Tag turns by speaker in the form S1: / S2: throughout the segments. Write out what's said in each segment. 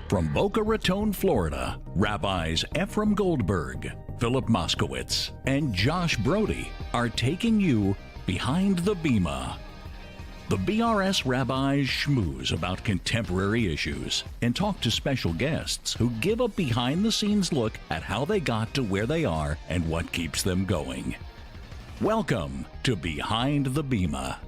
S1: From Boca Raton, Florida, Rabbis Ephraim Goldberg, Philip Moskowitz, and Josh Brody are taking you behind the Bima. The BRS rabbis schmooze about contemporary issues and talk to special guests who give a behind-the-scenes look at how they got to where they are and what keeps them going. Welcome to Behind the Bima.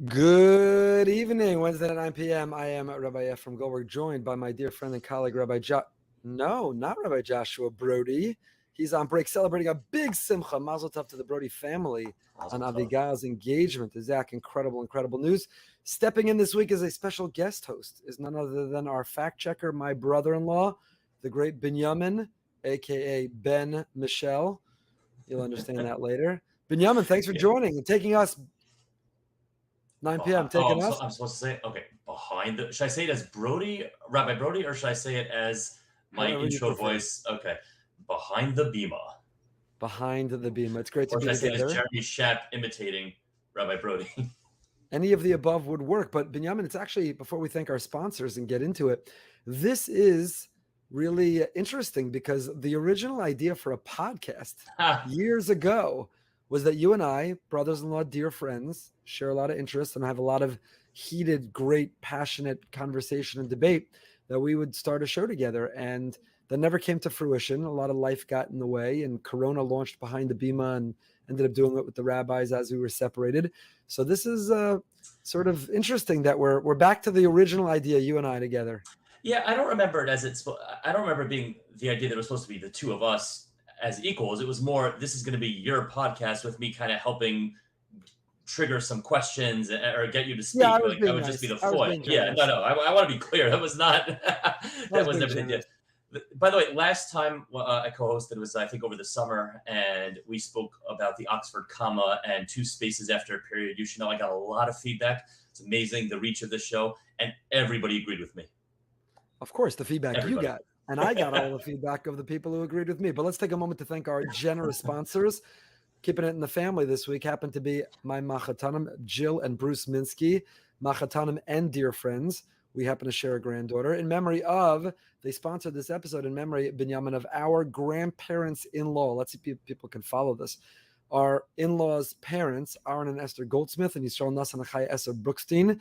S2: Good evening, Wednesday at 9 p.m. I am Rabbi Ephraim Goldberg, joined by my dear friend and colleague, not Rabbi Joshua Brody. He's on break celebrating a big simcha. Mazel tov to the Brody family on Avigal's engagement. Zach, incredible news. Stepping in this week as a special guest host is none other than our fact checker, my brother-in-law, the great Binyamin, a.k.a. Ben Michelle. You'll understand that later. Binyamin, thanks for joining and taking us 9 p.m.
S3: I'm supposed to say, okay, behind the, should I say it as Brody, Rabbi Brody, or should I say it as my intro voice? Okay, behind the Bima.
S2: Behind the Bima. It's great to be together.
S3: Or should I say it as Jeremy Schaap imitating Rabbi Brody?
S2: Any of the above would work, but Binyamin, it's actually, before we thank our sponsors and get into it, this is really interesting because the original idea for a podcast years ago was that you and I, brothers-in-law, dear friends, share a lot of interests and have a lot of heated, great, passionate conversation and debate, that we would start a show together. And that never came to fruition. A lot of life got in the way, and Corona launched Behind the Bima and ended up doing it with the rabbis as we were separated. So this is sort of interesting that we're back to the original idea, you and I together.
S3: Yeah, I don't remember it as I don't remember it being the idea that it was supposed to be the two of us as equals. It was more, this is going to be your podcast with me kind of helping trigger some questions or get you to speak.
S2: Yeah,
S3: that would just be the foil. Yeah, no, I want to be clear. That was not, that was never the idea. By the way, last time I co-hosted was, I think, over the summer, and we spoke about the Oxford comma and two spaces after a period. You should know I got a lot of feedback. It's amazing, the reach of the show, and everybody agreed with me.
S2: Of course, the feedback you got. And I got all the feedback of the people who agreed with me. But let's take a moment to thank our generous sponsors. Keeping it in the family this week happen to be my Machatanim, Jill and Bruce Minsky, Machatanim and dear friends. We happen to share a granddaughter. In memory of, they sponsored this episode in memory, Binyamin, of our grandparents-in-law. Let's see if people can follow this. Our in-laws' parents, Aaron and Esther Goldsmith and Yisrael Nassan Achai Esther Brookstein,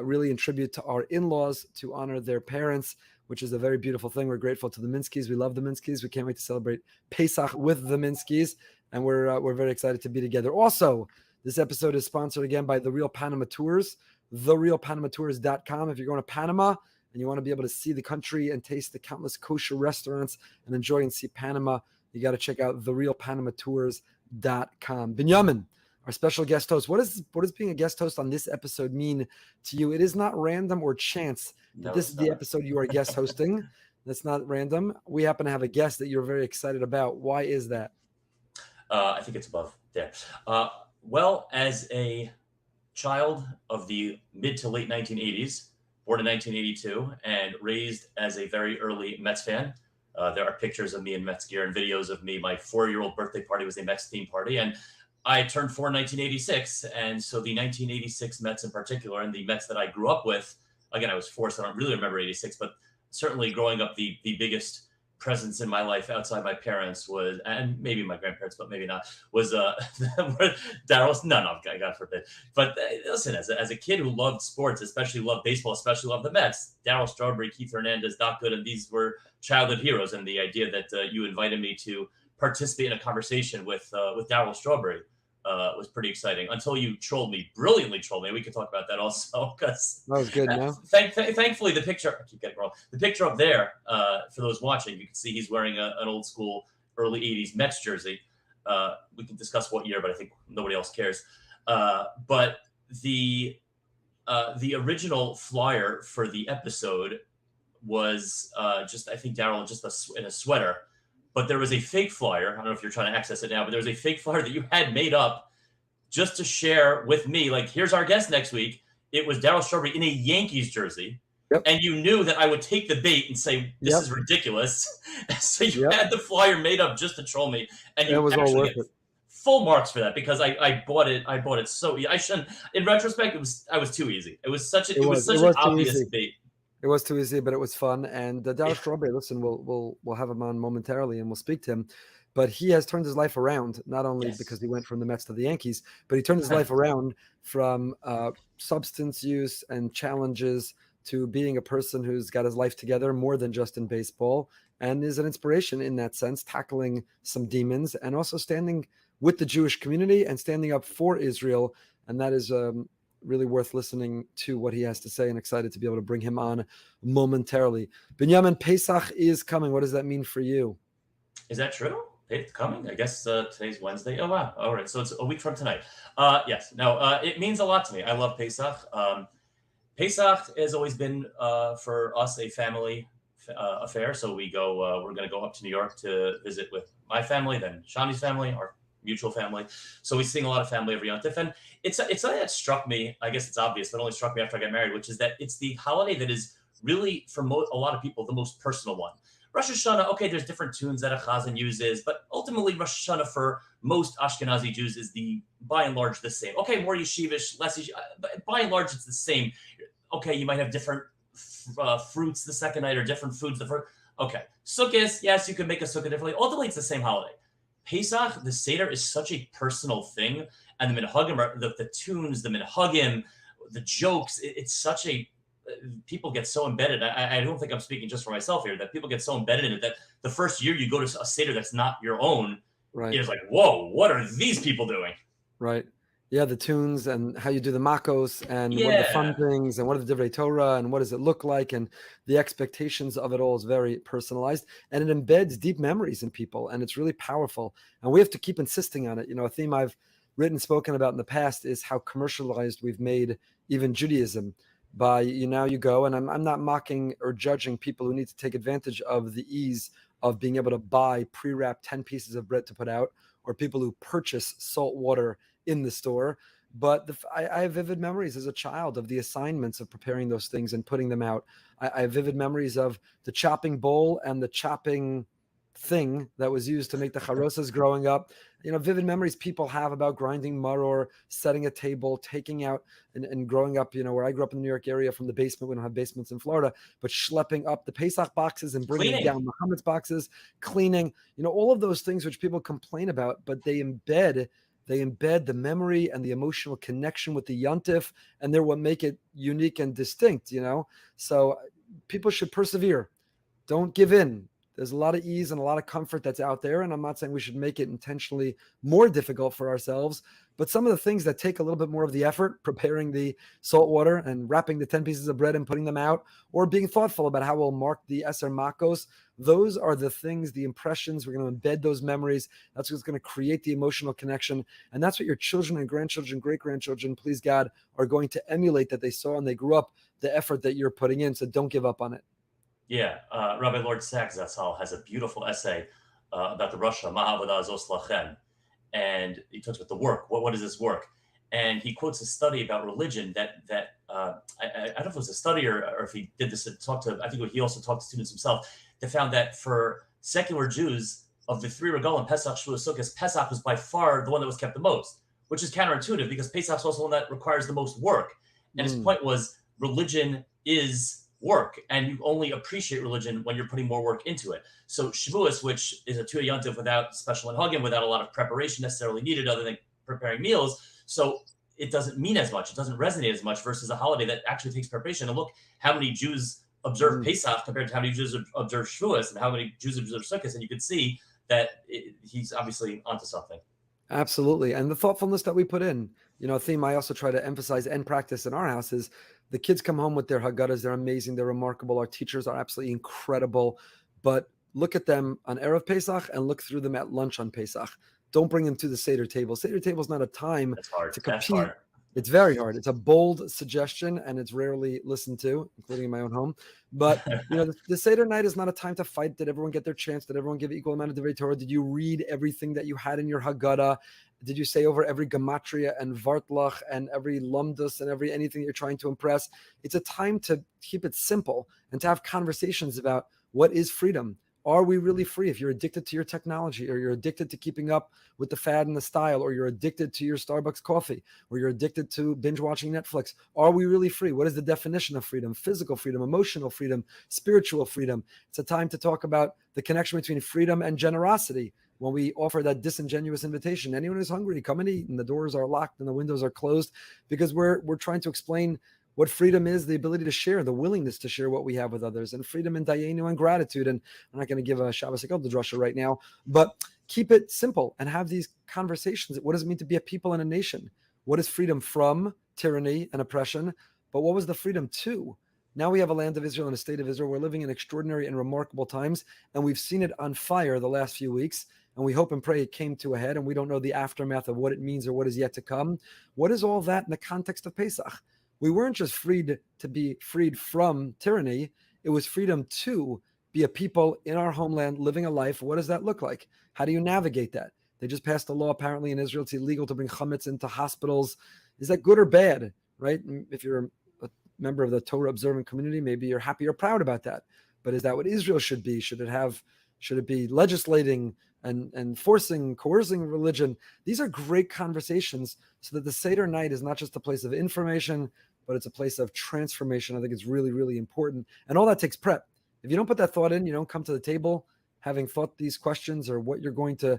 S2: really in tribute to our in-laws to honor their parents, which is a very beautiful thing. We're grateful to the Minskys. We love the Minskys. We can't wait to celebrate Pesach with the Minskys, and we're very excited to be together. Also, this episode is sponsored again by The Real Panama Tours, therealpanamatours.com. If you're going to Panama and you want to be able to see the country and taste the countless kosher restaurants and enjoy and see Panama, you got to check out therealpanamatours.com. Binyamin, our special guest host. What does being a guest host on this episode mean to you? It is not random or chance that this is the episode you are guest hosting. That's not random. We happen to have a guest that you're very excited about. Why is that?
S3: I think it's above there. Well, as a child of the mid to late 1980s, born in 1982, and raised as a very early Mets fan. There are pictures of me in Mets gear and videos of me. My 4-year-old birthday party was a Mets theme party, and I turned 4 in 1986, and so the 1986 Mets in particular, and the Mets that I grew up with, again, I was 4, so I don't really remember 86, but certainly growing up, the biggest presence in my life outside my parents was, and maybe my grandparents, but maybe not, was Darryl. No, God forbid. But listen, as a kid who loved sports, especially loved baseball, especially loved the Mets, Darryl Strawberry, Keith Hernandez, Doc Gooden, these were childhood heroes. And the idea that you invited me to participate in a conversation with Darryl Strawberry was pretty exciting, until you brilliantly trolled me. We could talk about that also, because
S2: that was good. No?
S3: Thankfully, the picture, I keep getting wrong. The picture up there, for those watching, you can see he's wearing an old school early 80s Mets jersey. We can discuss what year, but I think nobody else cares. But the original flyer for the episode was I think Darryl just in a sweater. But there was a fake flyer. I don't know if you're trying to access it now, but there was a fake flyer that you had made up just to share with me. Like, here's our guest next week. It was Darryl Strawberry in a Yankees jersey. Yep. And you knew that I would take the bait and say, this is ridiculous. So you had the flyer made up just to troll me. And you
S2: was all worth it.
S3: full marks for that because I bought it. I bought it so I shouldn't. In retrospect, I was too easy. It was such an obvious bait.
S2: It was too easy, but it was fun. And Darryl Strawberry, listen, we'll have him on momentarily, and we'll speak to him. But he has turned his life around, not only because he went from the Mets to the Yankees, but he turned his life around from substance use and challenges to being a person who's got his life together more than just in baseball, and is an inspiration in that sense, tackling some demons and also standing with the Jewish community and standing up for Israel. And that is really worth listening to what he has to say, and excited to be able to bring him on momentarily. Binyamin, Pesach is coming. What does that mean for you?
S3: Is that true? It's coming? I guess today's Wednesday. Oh, wow. All right. So it's a week from tonight. Yes. No, it means a lot to me. I love Pesach. Pesach has always been for us a family affair. So we're going to go up to New York to visit with my family, then Shani's family, our mutual family. So we sing a lot of family every Yom Tov. And it's something that struck me. I guess it's obvious, but only struck me after I got married, which is that it's the holiday that is really, for a lot of people, the most personal one. Rosh Hashanah, okay, there's different tunes that a chazan uses, but ultimately Rosh Hashanah for most Ashkenazi Jews is by and large the same. Okay, more yeshivish, less yeshivish, but by and large it's the same. Okay, you might have different fruits the second night or different foods the first. Okay, Sukkot, yes, you can make a Sukkah differently. Ultimately, it's the same holiday. Pesach, the Seder, is such a personal thing, and the minhagim are the tunes, the minhagim, the jokes. It's such a people get so embedded. I don't think I'm speaking just for myself here, that people get so embedded in it that the first year you go to a Seder that's not your own,
S2: right,
S3: it's like, whoa, what are these people doing?
S2: Right. Yeah, the tunes and how you do the makos and what are the fun things and what are the divrei Torah and what does it look like, and the expectations of it all is very personalized, and it embeds deep memories in people, and it's really powerful. And we have to keep insisting on it. You know, a theme I've written, spoken about in the past is how commercialized we've made even Judaism. By now you go, and I'm not mocking or judging people who need to take advantage of the ease of being able to buy pre-wrapped 10 pieces of bread to put out, or people who purchase salt water in the store. But I have vivid memories as a child of the assignments of preparing those things and putting them out. I have vivid memories of the chopping bowl and the chopping thing that was used to make the charosas growing up. You know, vivid memories people have about grinding maror, setting a table, taking out and growing up, you know, where I grew up in the New York area from the basement. We don't have basements in Florida, but schlepping up the Pesach boxes and bringing down Muhammad's boxes, cleaning, you know, all of those things which people complain about, but they embed the memory and the emotional connection with the yontif, and they're what make it unique and distinct, you know? So people should persevere. Don't give in. There's a lot of ease and a lot of comfort that's out there, and I'm not saying we should make it intentionally more difficult for ourselves, but some of the things that take a little bit more of the effort, preparing the salt water and wrapping the 10 pieces of bread and putting them out, or being thoughtful about how we'll mark the Eser Makos, those are the things, the impressions. We're going to embed those memories. That's what's going to create the emotional connection, and that's what your children and grandchildren, great-grandchildren, please God, are going to emulate, that they saw and they grew up, the effort that you're putting in, so don't give up on it.
S3: Yeah, Rabbi Lord Sachs Zatzal has a beautiful essay about the Rasha Ma'avodah Zos Lachem, and he talks about the work. What is this work? And he quotes a study about religion that I don't know if it was a study or if he did this to talk to. I think he also talked to students himself. They found that for secular Jews, of the three regalim, Pesach, Shavuos, Sukkot, Pesach was by far the one that was kept the most, which is counterintuitive because Pesach is also one that requires the most work. And his point was religion is work, and you only appreciate religion when you're putting more work into it. So Shavuos, which is a Tuya Yontif without special minhagim, without a lot of preparation necessarily needed other than preparing meals, so it doesn't mean as much, it doesn't resonate as much versus a holiday that actually takes preparation. And look how many Jews observe Pesach compared to how many Jews observe Shavuos and how many Jews observe Sukkot, and you could see that he's obviously onto something.
S2: Absolutely. And the thoughtfulness that we put in, you know, a theme I also try to emphasize and practice in our house is the kids come home with their Haggadahs. They're amazing. They're remarkable. Our teachers are absolutely incredible. But look at them on Erev Pesach and look through them at lunch on Pesach. Don't bring them to the Seder table. Seder table is not a time to compete. It's very hard. It's a bold suggestion, and it's rarely listened to, including in my own home. But you know, the Seder night is not a time to fight. Did everyone get their chance? Did everyone give equal amount of Divrei Torah? Did you read everything that you had in your Haggadah? Did you say over every gematria and vartlach and every lumdus and every anything you're trying to impress? It's a time to keep it simple and to have conversations about what is freedom. Are we really free? If you're addicted to your technology, or you're addicted to keeping up with the fad and the style, or you're addicted to your Starbucks coffee, or you're addicted to binge watching Netflix, are we really free? What is the definition of freedom? Physical freedom, emotional freedom, spiritual freedom. It's a time to talk about the connection between freedom and generosity. When we offer that disingenuous invitation, anyone who's hungry, come and eat, and the doors are locked and the windows are closed, because we're trying to explain what freedom is: the ability to share, the willingness to share what we have with others, and freedom and dayenu and gratitude. And I'm not going to give a Shabbos Hakel drasha right now, but keep it simple and have these conversations. What does it mean to be a people and a nation? What is freedom from tyranny and oppression? But what was the freedom to? Now we have a land of Israel and a state of Israel. We're living in extraordinary and remarkable times, and we've seen it on fire the last few weeks. And we hope and pray it came to a head, and we don't know the aftermath of what it means or what is yet to come. What is all that in the context of Pesach? We weren't just freed to be freed from tyranny. It was freedom to be a people in our homeland living a life. What does that look like? How do you navigate that? They just passed a law apparently in Israel. It's illegal to bring chametz into hospitals. Is that good or bad? Right? If you're a member of the Torah observant community, maybe you're happy or proud about that. But is that what Israel should be? Should it be legislating and forcing, coercing religion? These are great conversations, so that the Seder night is not just a place of information, but it's a place of transformation. I think it's really, really important. And all that takes prep. If you don't put that thought in, you don't come to the table having thought these questions or how you're going to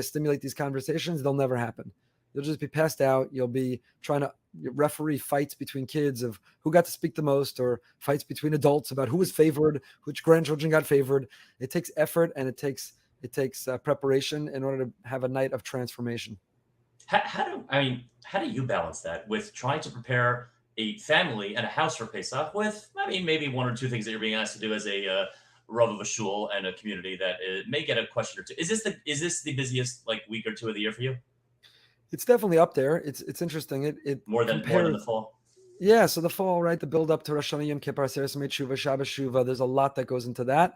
S2: stimulate these conversations, they'll never happen. You'll just be passed out. You'll be trying to referee fights between kids of who got to speak the most, or fights between adults about who was favored, which grandchildren got favored. It takes effort, and it takes preparation in order to have a night of transformation.
S3: How do you balance that with trying to prepare a family and a house for Pesach with, maybe one or two things that you're being asked to do as a Rav of a shul and a community that may get a question or two? Is this the busiest week or two of the year for you?
S2: It's definitely up there. It's interesting. It
S3: more than the fall.
S2: Yeah, so the fall, right? The build up to Rosh Hashanah, Yom Kippur, Aseret Shuvah, Shabbos Shuvah. There's a lot that goes into that.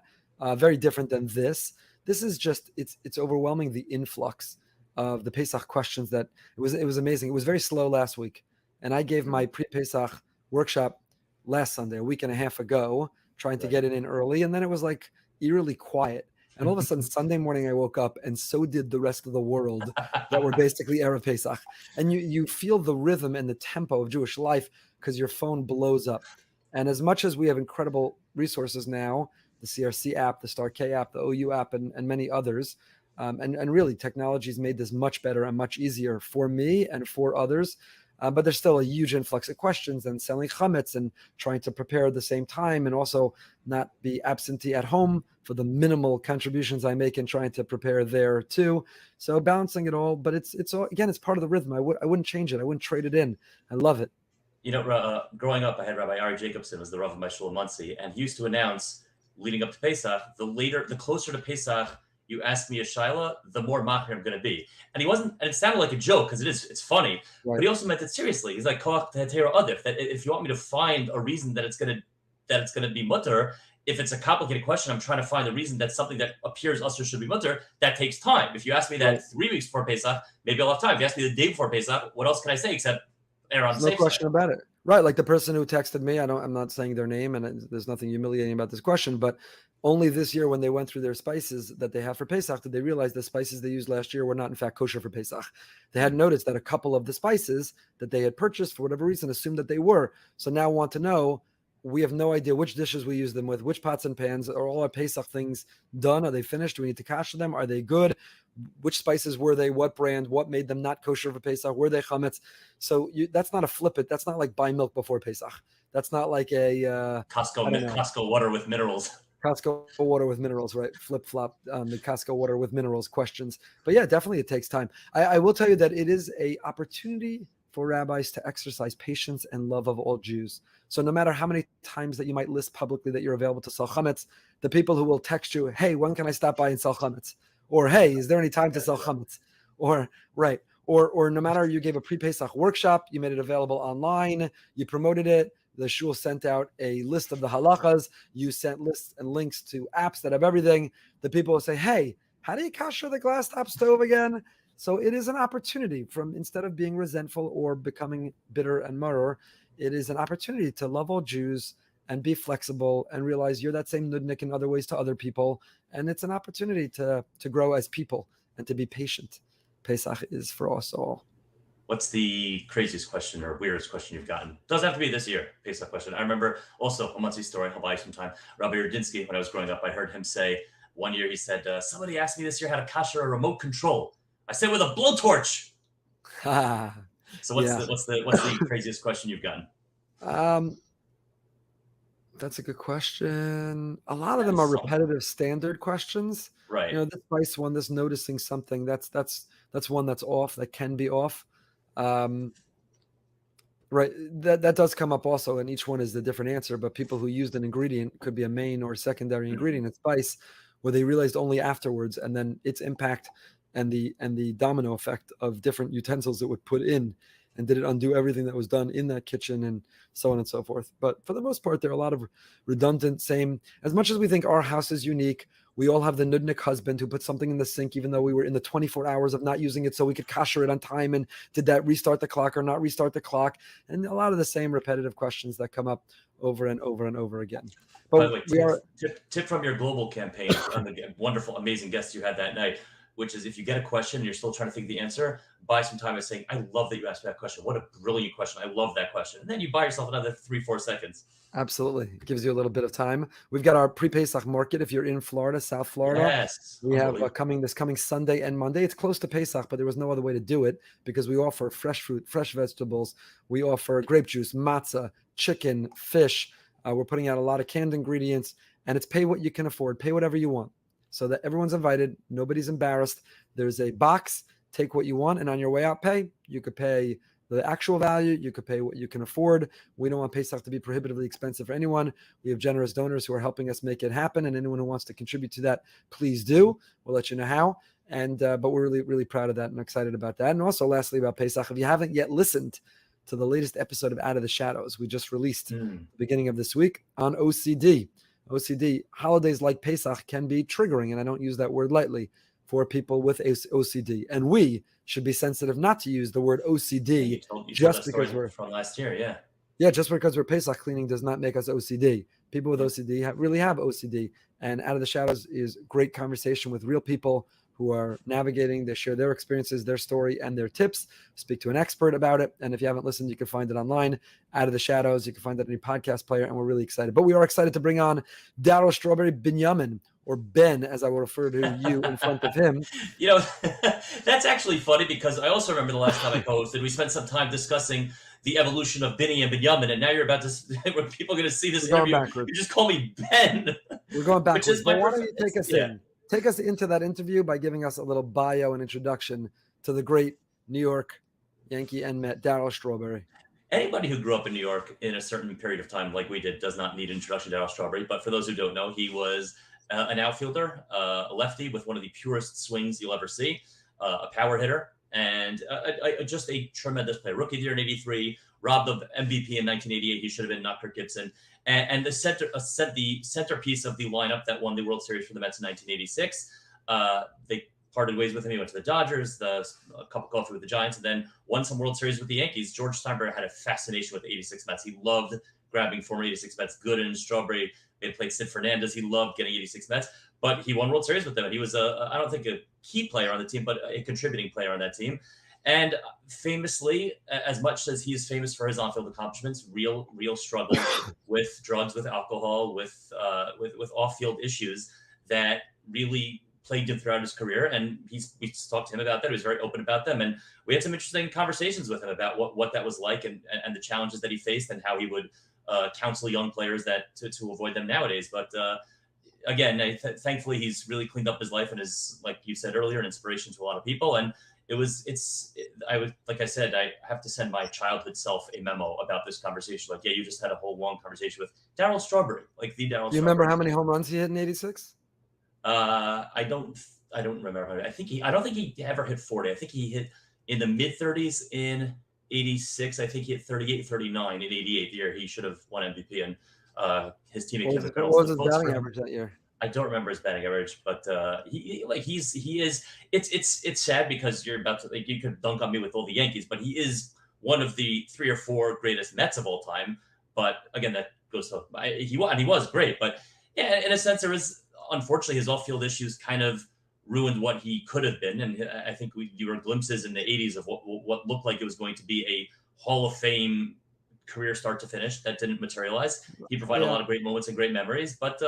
S2: Very different than this. This is just it's overwhelming, the influx of the Pesach questions. That it was amazing. It was very slow last week, and I gave my pre-Pesach workshop last Sunday, a week and a half ago, trying to get it in early, and then it was eerily quiet. And all of a sudden, Sunday morning, I woke up, and so did the rest of the world that were basically Erev Pesach. And you feel the rhythm and the tempo of Jewish life because your phone blows up. And as much as we have incredible resources now, the CRC app, the Star K app, the OU app, and many others, and really technology's made this much better and much easier for me and for others. But there's still a huge influx of questions, and selling chametz and trying to prepare at the same time, and also not be absentee at home for the minimal contributions I make in trying to prepare there too. So balancing it all, but it's all, again, it's part of the rhythm. I wouldn't change it. I wouldn't trade it in. I love it.
S3: Growing up, I had Rabbi Ari Jacobson was the Rav of my shul in Muncie, and he used to announce leading up to Pesach, the closer to Pesach you ask me a shaila, the more machmir I'm going to be. And it sounded like a joke because it's funny, right. But he also meant it seriously. He's like, koach tehetera adif, that if you want me to find a reason that it's going to be mutter, if it's a complicated question, I'm trying to find a reason that something that appears usher should be mutter. That takes time. If you ask me that 3 weeks before Pesach, maybe I'll have time. If you ask me the day before Pesach, what else can I say except err on the safe side?
S2: No question about it. Right, like the person who texted me, I'm not saying their name, and there's nothing humiliating about this question, but only this year when they went through their spices that they have for Pesach did they realize the spices they used last year were not in fact kosher for Pesach. They had noticed that a couple of the spices that they had purchased for whatever reason assumed that they were. So now want to know, we have no idea which dishes we use them with, which pots and pans. Are all our Pesach things done? Are they finished? Do we need to kasher them? Are they good? Which spices were they? What brand? What made them not kosher for Pesach? Were they chametz? So that's not a flip it. That's not like buy milk before Pesach. That's not like a
S3: Costco water with minerals.
S2: Costco water with minerals, right? Flip flop the Costco water with minerals questions. But yeah, definitely it takes time. I will tell you that it is a opportunity for rabbis to exercise patience and love of all Jews. So no matter how many times that you might list publicly that you're available to sell chametz, the people who will text you, hey, when can I stop by and sell chametz? Or, hey, is there any time to sell chametz? Or no matter, you gave a pre-Pesach workshop, you made it available online, you promoted it, the shul sent out a list of the halachas, you sent lists and links to apps that have everything. The people will say, hey, how do you kasher the glass top stove again? So it is an opportunity instead of being resentful or becoming bitter and maror, it is an opportunity to love all Jews and be flexible and realize you're that same nudnik in other ways to other people. And it's an opportunity to grow as people and to be patient. Pesach is for us all.
S3: What's the craziest question or weirdest question you've gotten? Doesn't have to be this year, Pesach question. I remember also a Monsey story, I'll buy you some time. Rabbi Rudinsky, when I was growing up, I heard him say one year, he said, somebody asked me this year how to kasher a remote control. I said with a blowtorch. So what's the craziest question you've gotten?
S2: That's a good question. A lot of them are repetitive standard questions.
S3: Right.
S2: This spice one, this noticing something, that's one that's off, that can be off. Right. That does come up also, and each one is a different answer, but people who used an ingredient could be a main or secondary ingredient in spice where they realized only afterwards, and then its impact and the domino effect of different utensils it would put in, and did it undo everything that was done in that kitchen, and so on and so forth. But for the most part, there are a lot of redundant, same, as much as we think our house is unique, we all have the nudnik husband who put something in the sink, even though we were in the 24 hours of not using it so we could kasher it on time. And did that restart the clock or not restart the clock? And a lot of the same repetitive questions that come up over and over and over again. But
S3: by the way, tip from your global campaign and the wonderful, amazing guests you had that night, which is if you get a question and you're still trying to think of the answer, buy some time by saying, I love that you asked me that question. What a brilliant question. I love that question. And then you buy yourself another 3-4 seconds.
S2: Absolutely. It gives you a little bit of time. We've got our pre-Pesach market. If you're in Florida, South Florida,
S3: yes,
S2: we have this coming Sunday and Monday. It's close to Pesach, but there was no other way to do it because we offer fresh fruit, fresh vegetables. We offer grape juice, matzah, chicken, fish. We're putting out a lot of canned ingredients, and it's pay what you can afford. Pay whatever you want so that everyone's invited. Nobody's embarrassed. There's a box. Take what you want, and on your way out, pay. You could pay the actual value. You could pay what you can afford. We don't want Pesach to be prohibitively expensive for anyone. We have generous donors who are helping us make it happen, and anyone who wants to contribute to that, please do. We'll let you know how. And but we're really, really proud of that and excited about that. And also, lastly, about Pesach, if you haven't yet listened to the latest episode of Out of the Shadows, we just released the beginning of this week on OCD. OCD, holidays like Pesach can be triggering, and I don't use that word lightly, for people with OCD. And we should be sensitive not to use the word OCD just because we're
S3: from last year. Yeah.
S2: Yeah. Just because we're Pesach cleaning does not make us OCD. People with OCD really have OCD. And Out of the Shadows is great conversation with real people who are navigating. They share their experiences, their story, and their tips. Speak to an expert about it. And if you haven't listened, you can find it online, Out of the Shadows. You can find it in any podcast player, and we're really excited. But we are excited to bring on Darryl Strawberry Binyamin, or Ben, as I will refer to you in front of him.
S3: That's actually funny because I also remember the last time I co-hosted, we spent some time discussing the evolution of Binny and Binyamin, and now you're about to, when people are going to see this interview, you just call me Ben.
S2: We're going backwards. Why don't you take us in? Take us into that interview by giving us a little bio and introduction to the great New York Yankee and Met, Darryl Strawberry.
S3: Anybody who grew up in New York in a certain period of time, like we did, does not need an introduction to Darryl Strawberry. But for those who don't know, he was an outfielder, a lefty with one of the purest swings you'll ever see, a power hitter, and just a tremendous player. Rookie of the year in '83, robbed of MVP in 1988. He should have been not Kirk Gibson. And the centerpiece of the lineup that won the World Series for the Mets in 1986. They parted ways with him. He went to the Dodgers, a cup of coffee with the Giants, and then won some World Series with the Yankees. George Steinbrenner had a fascination with the 86 Mets. He loved grabbing former 86 Mets, Gooden, Strawberry. They had played Sid Fernandez. He loved getting 86 Mets, but he won World Series with them. And he was, I don't think a key player on the team, but a contributing player on that team. And famously, as much as he is famous for his on-field accomplishments, real struggle with drugs, with alcohol, with off-field issues that really plagued him throughout his career. And we talked to him about that. He was very open about them. And we had some interesting conversations with him about what that was like and the challenges that he faced and how he would counsel young players that to avoid them nowadays. But again, thankfully, he's really cleaned up his life and is, like you said earlier, an inspiration to a lot of people. And like I said, I have to send my childhood self a memo about this conversation. Like, yeah, you just had a whole long conversation with Darryl Strawberry, like the Darryl Strawberry.
S2: You remember how many home runs he hit in '86?
S3: I don't remember. I don't think he ever hit 40. I think he hit in the mid 30s in '86. I think he hit 38, 39 in '88. The year he should have won MVP, and his teammate Kevin
S2: What was his batting average that year?
S3: I don't remember his batting average, but he is. It's sad because you're about to, you could dunk on me with all the Yankees, but he is one of the 3 or 4 greatest Mets of all time. But again, that goes to he was great, but yeah, in a sense, there was unfortunately his off-field issues kind of ruined what he could have been, and I think you were glimpses in the '80s of what looked like it was going to be a Hall of Fame career start to finish that didn't materialize. He provided a lot of great moments and great memories, but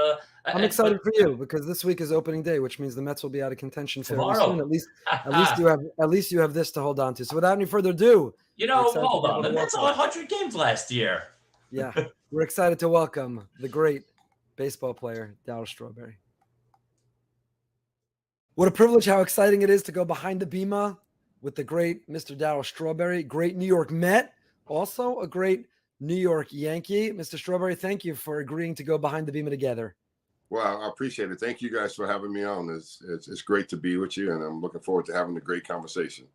S2: I'm excited for you because this week is opening day, which means the Mets will be out of contention fairly soon. At least you have this to hold on to. So without any further ado,
S3: hold on. The Mets won 100 games last year.
S2: Yeah, we're excited to welcome the great baseball player, Darryl Strawberry. What a privilege, how exciting it is to go behind the Bima with the great Mr. Darryl Strawberry, great New York Met, also a great New York Yankee. Mr. Strawberry, thank you for agreeing to go behind the Bima together.
S4: Well, I appreciate it. Thank you guys for having me on. It's great to be with you, and I'm looking forward to having a great conversation.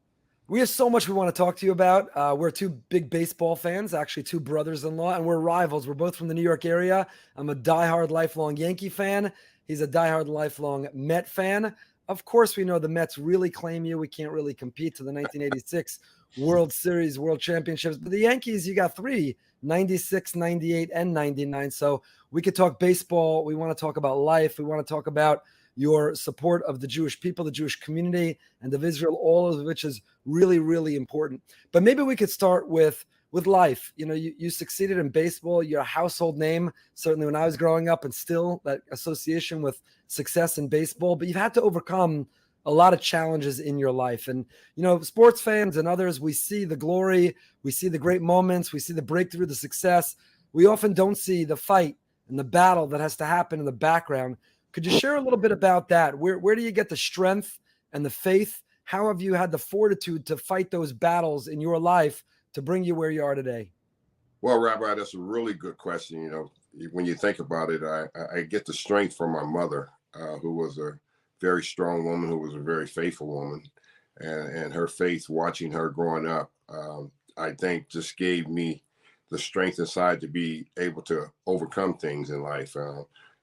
S2: We have so much we want to talk to you about. We're two big baseball fans, actually two brothers-in-law, and we're rivals. We're both from the New York area. I'm a diehard lifelong Yankee fan. He's a diehard lifelong Met fan. Of course, we know the Mets really claim you. We can't really compete to the 1986 World Series, World Championships. But the Yankees, you got three, 96, 98, and 99. So we could talk baseball. We want to talk about life. We want to talk about your support of the Jewish people, the Jewish community, and of Israel, all of which is really, really important. But maybe we could start with life. You know, you succeeded in baseball. You're a household name, certainly when I was growing up, and still that association with success in baseball. But you've had to overcome a lot of challenges in your life. And, you know, sports fans and others, we see the glory, we see the great moments, we see the breakthrough, the success. We often don't see the fight and the battle that has to happen in the background. Could you share a little bit about that? Where do you get the strength and the faith? How have you had the fortitude to fight those battles in your life to bring you where you are today?
S4: Well, Rabbi, that's a really good question. You know, when you think about it, I get the strength from my mother, who was a very strong woman, who was a very faithful woman, and her faith, watching her growing up, I think just gave me the strength inside to be able to overcome things in life.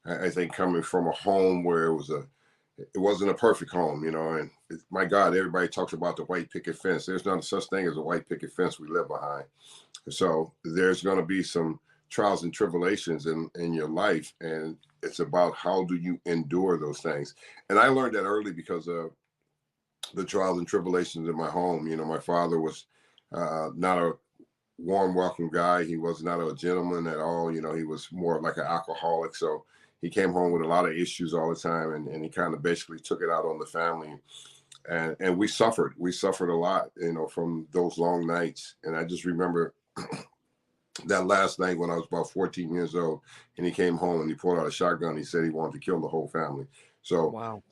S4: I think coming from a home where it wasn't a perfect home, you know, and my God, everybody talks about the white picket fence. There's not such thing as a white picket fence we live behind. So there's going to be some trials and tribulations in your life, and it's about how do you endure those things. And I learned that early because of the trials and tribulations in my home. You know, my father was not a warm, welcome guy. He was not a gentleman at all. You know, he was more like an alcoholic. So he came home with a lot of issues all the time, and he kind of basically took it out on the family. And we suffered. We suffered a lot, you know, from those long nights. And I just remember that last night when I was about 14 years old, and he came home and he pulled out a shotgun. He said he wanted to kill the whole family. So
S2: wow.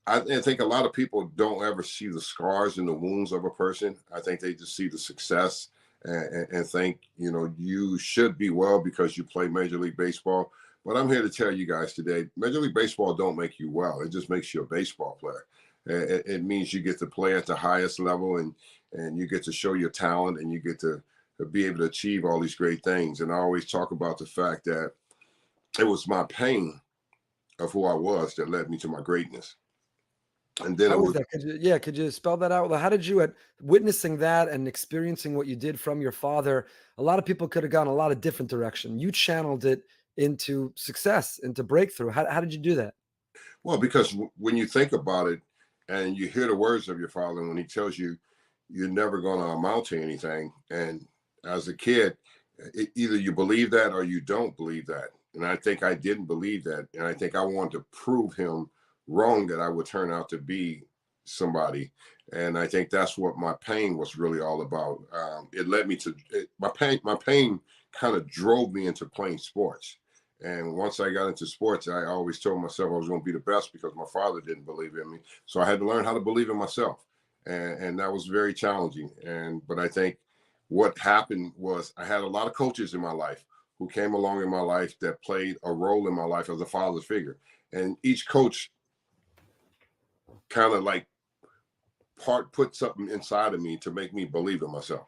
S4: I think a lot of people don't ever see the scars and the wounds of a person. I think they just see the success and think, you know, you should be well because you play Major League Baseball. But I'm here to tell you guys today, Major League Baseball don't make you well. It just makes you a baseball player. It means you get to play at the highest level, and you get to show your talent, and you get to be able to achieve all these great things. And I always talk about the fact that it was my pain of who I was that led me to my greatness. And then
S2: could you spell that out? How did you, at witnessing that and experiencing what you did from your father, a lot of people could have gone a lot of different direction. You channeled it into success, into breakthrough. How did you do that?
S4: Well, because when you think about it and you hear the words of your father when he tells you you're never going to amount to anything, and as a kid, either you believe that or you don't believe that. And I think I didn't believe that. And I think I wanted to prove him wrong that I would turn out to be somebody. And I think that's what my pain was really all about. It led me to my pain kind of drove me into playing sports. And once I got into sports, I always told myself I was going to be the best because my father didn't believe in me. So I had to learn how to believe in myself. And that was very challenging. But I think what happened was I had a lot of coaches in my life who came along in my life that played a role in my life as a father figure. And each coach kind of like put something inside of me to make me believe in myself.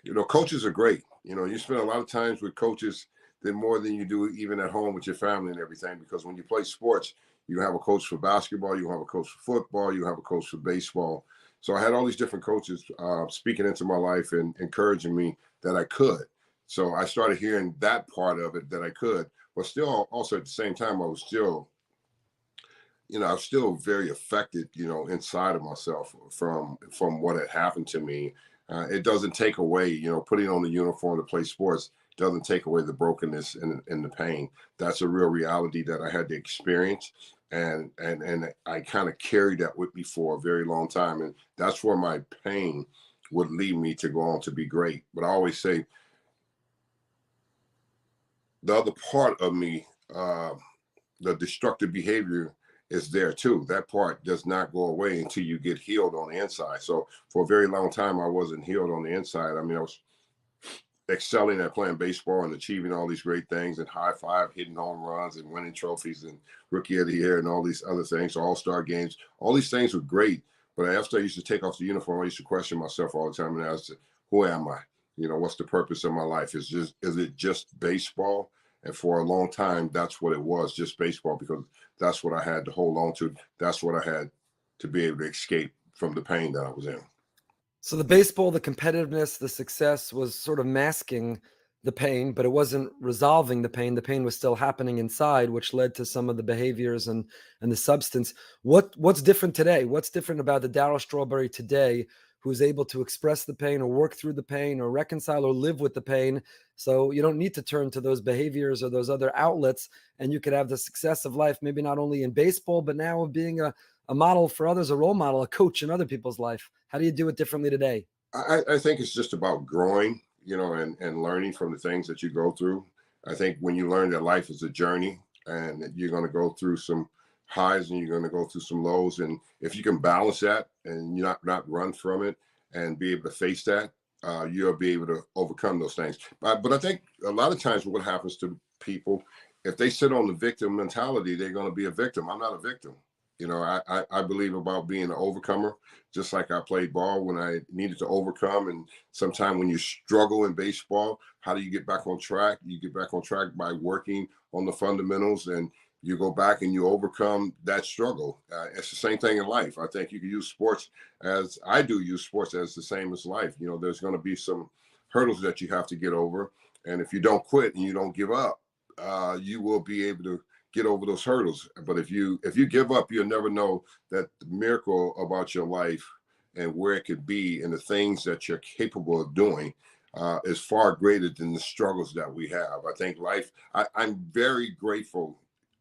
S4: You know, coaches are great. You know, you spend a lot of times with coaches more than you do even at home with your family and everything, because when you play sports, you have a coach for basketball, you have a coach for football, you have a coach for baseball. So I had all these different coaches speaking into my life and encouraging me that I could. So I started hearing that part of it that I could, but still also at the same time, I was still, I was still very affected, inside of myself from what had happened to me. It doesn't take away, putting on the uniform to play sports doesn't take away the brokenness and the pain. That's a real reality that I had to experience. And I kind of carried that with me for a very long time. And that's where my pain would lead me to go on to be great. But I always say the other part of me, the destructive behavior is there too. That part does not go away until you get healed on the inside. So for a very long time, I wasn't healed on the inside. I mean, I was excelling at playing baseball and achieving all these great things and high five, hitting home runs and winning trophies and rookie of the year and all these other things, all-star games. All these things were great. But after I used to take off the uniform, I used to question myself all the time and ask, who am I? What's the purpose of my life? Is it just baseball? And for a long time, that's what it was, just baseball, because that's what I had to hold on to. That's what I had to be able to escape from the pain that I was in.
S2: So the baseball, the competitiveness, the success was sort of masking the pain, but it wasn't resolving the pain. The pain was still happening inside, which led to some of the behaviors and the substance. What's different today? What's different about the Darryl Strawberry today, who's able to express the pain or work through the pain or reconcile or live with the pain? So you don't need to turn to those behaviors or those other outlets, and you could have the success of life, maybe not only in baseball, but now of being a model for others, a role model, a coach in other people's life. How do you do it differently today?
S4: I think it's just about growing, and learning from the things that you go through. I think when you learn that life is a journey and that you're going to go through some highs and you're going to go through some lows, and if you can balance that and you not run from it and be able to face that, you'll be able to overcome those things. But I think a lot of times what happens to people, if they sit on the victim mentality, they're going to be a victim. I'm not a victim. I believe about being an overcomer, just like I played ball when I needed to overcome. And sometimes when you struggle in baseball, how do you get back on track? You get back on track by working on the fundamentals, and you go back and you overcome that struggle. It's the same thing in life. I think you can use sports as the same as life. There's going to be some hurdles that you have to get over. And if you don't quit and you don't give up, you will be able to get over those hurdles. But if you give up, you'll never know that the miracle about your life and where it could be and the things that you're capable of doing is far greater than the struggles that we have. I think life, I'm very grateful,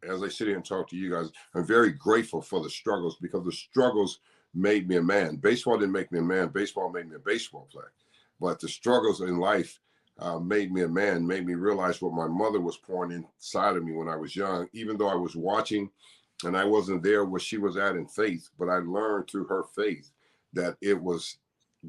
S4: as I sit here and talk to you guys, I'm very grateful for the struggles, because the struggles made me a man. Baseball didn't make me a man. Baseball made me a baseball player. But the struggles in life made me a man, made me realize what my mother was pouring inside of me when I was young, even though I was watching and I wasn't there where she was at in faith. But I learned through her faith that it was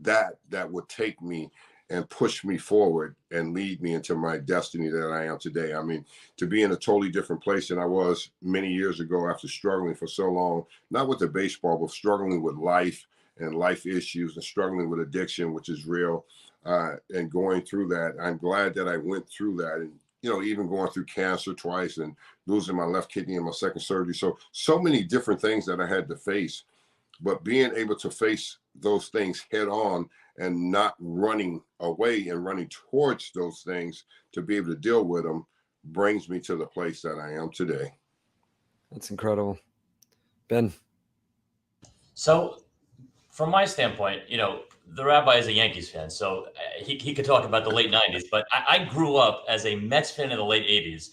S4: that would take me and push me forward and lead me into my destiny that I am today. I mean, to be in a totally different place than I was many years ago after struggling for so long, not with the baseball, but struggling with life and life issues and struggling with addiction, which is real. And going through that, I'm glad that I went through that, and even going through cancer twice and losing my left kidney in my second surgery. So many different things that I had to face, but being able to face those things head on and not running away and running towards those things to be able to deal with them brings me to the place that I am today.
S2: That's incredible. Ben.
S3: So from my standpoint, the rabbi is a Yankees fan, so he could talk about the late 90s, but I grew up as a Mets fan in the late 80s.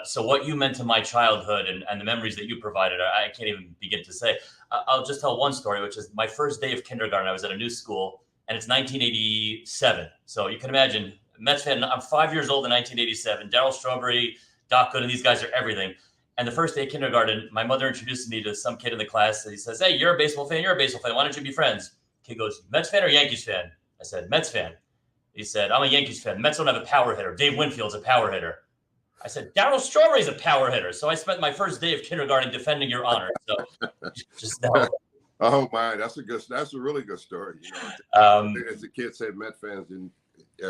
S3: So what you meant to my childhood and the memories that you provided, I can't even begin to say. I'll just tell one story, which is my first day of kindergarten. I was at a new school, and it's 1987. So you can imagine, Mets fan, I'm 5 years old in 1987. Darryl Strawberry, Doc Good, and these guys are everything. And the first day of kindergarten, my mother introduced me to some kid in the class. And he says, "Hey, you're a baseball fan. You're a baseball fan. Why don't you be friends?" Kid goes, "Mets fan or Yankees fan?" I said, "Mets fan." He said, "I'm a Yankees fan. Mets don't have a power hitter. Dave Winfield's a power hitter." I said, "Darryl Strawberry's a power hitter." So I spent my first day of kindergarten defending your honor. So just know.
S4: Oh my, that's a really good story. As the kid said, Met fans didn't.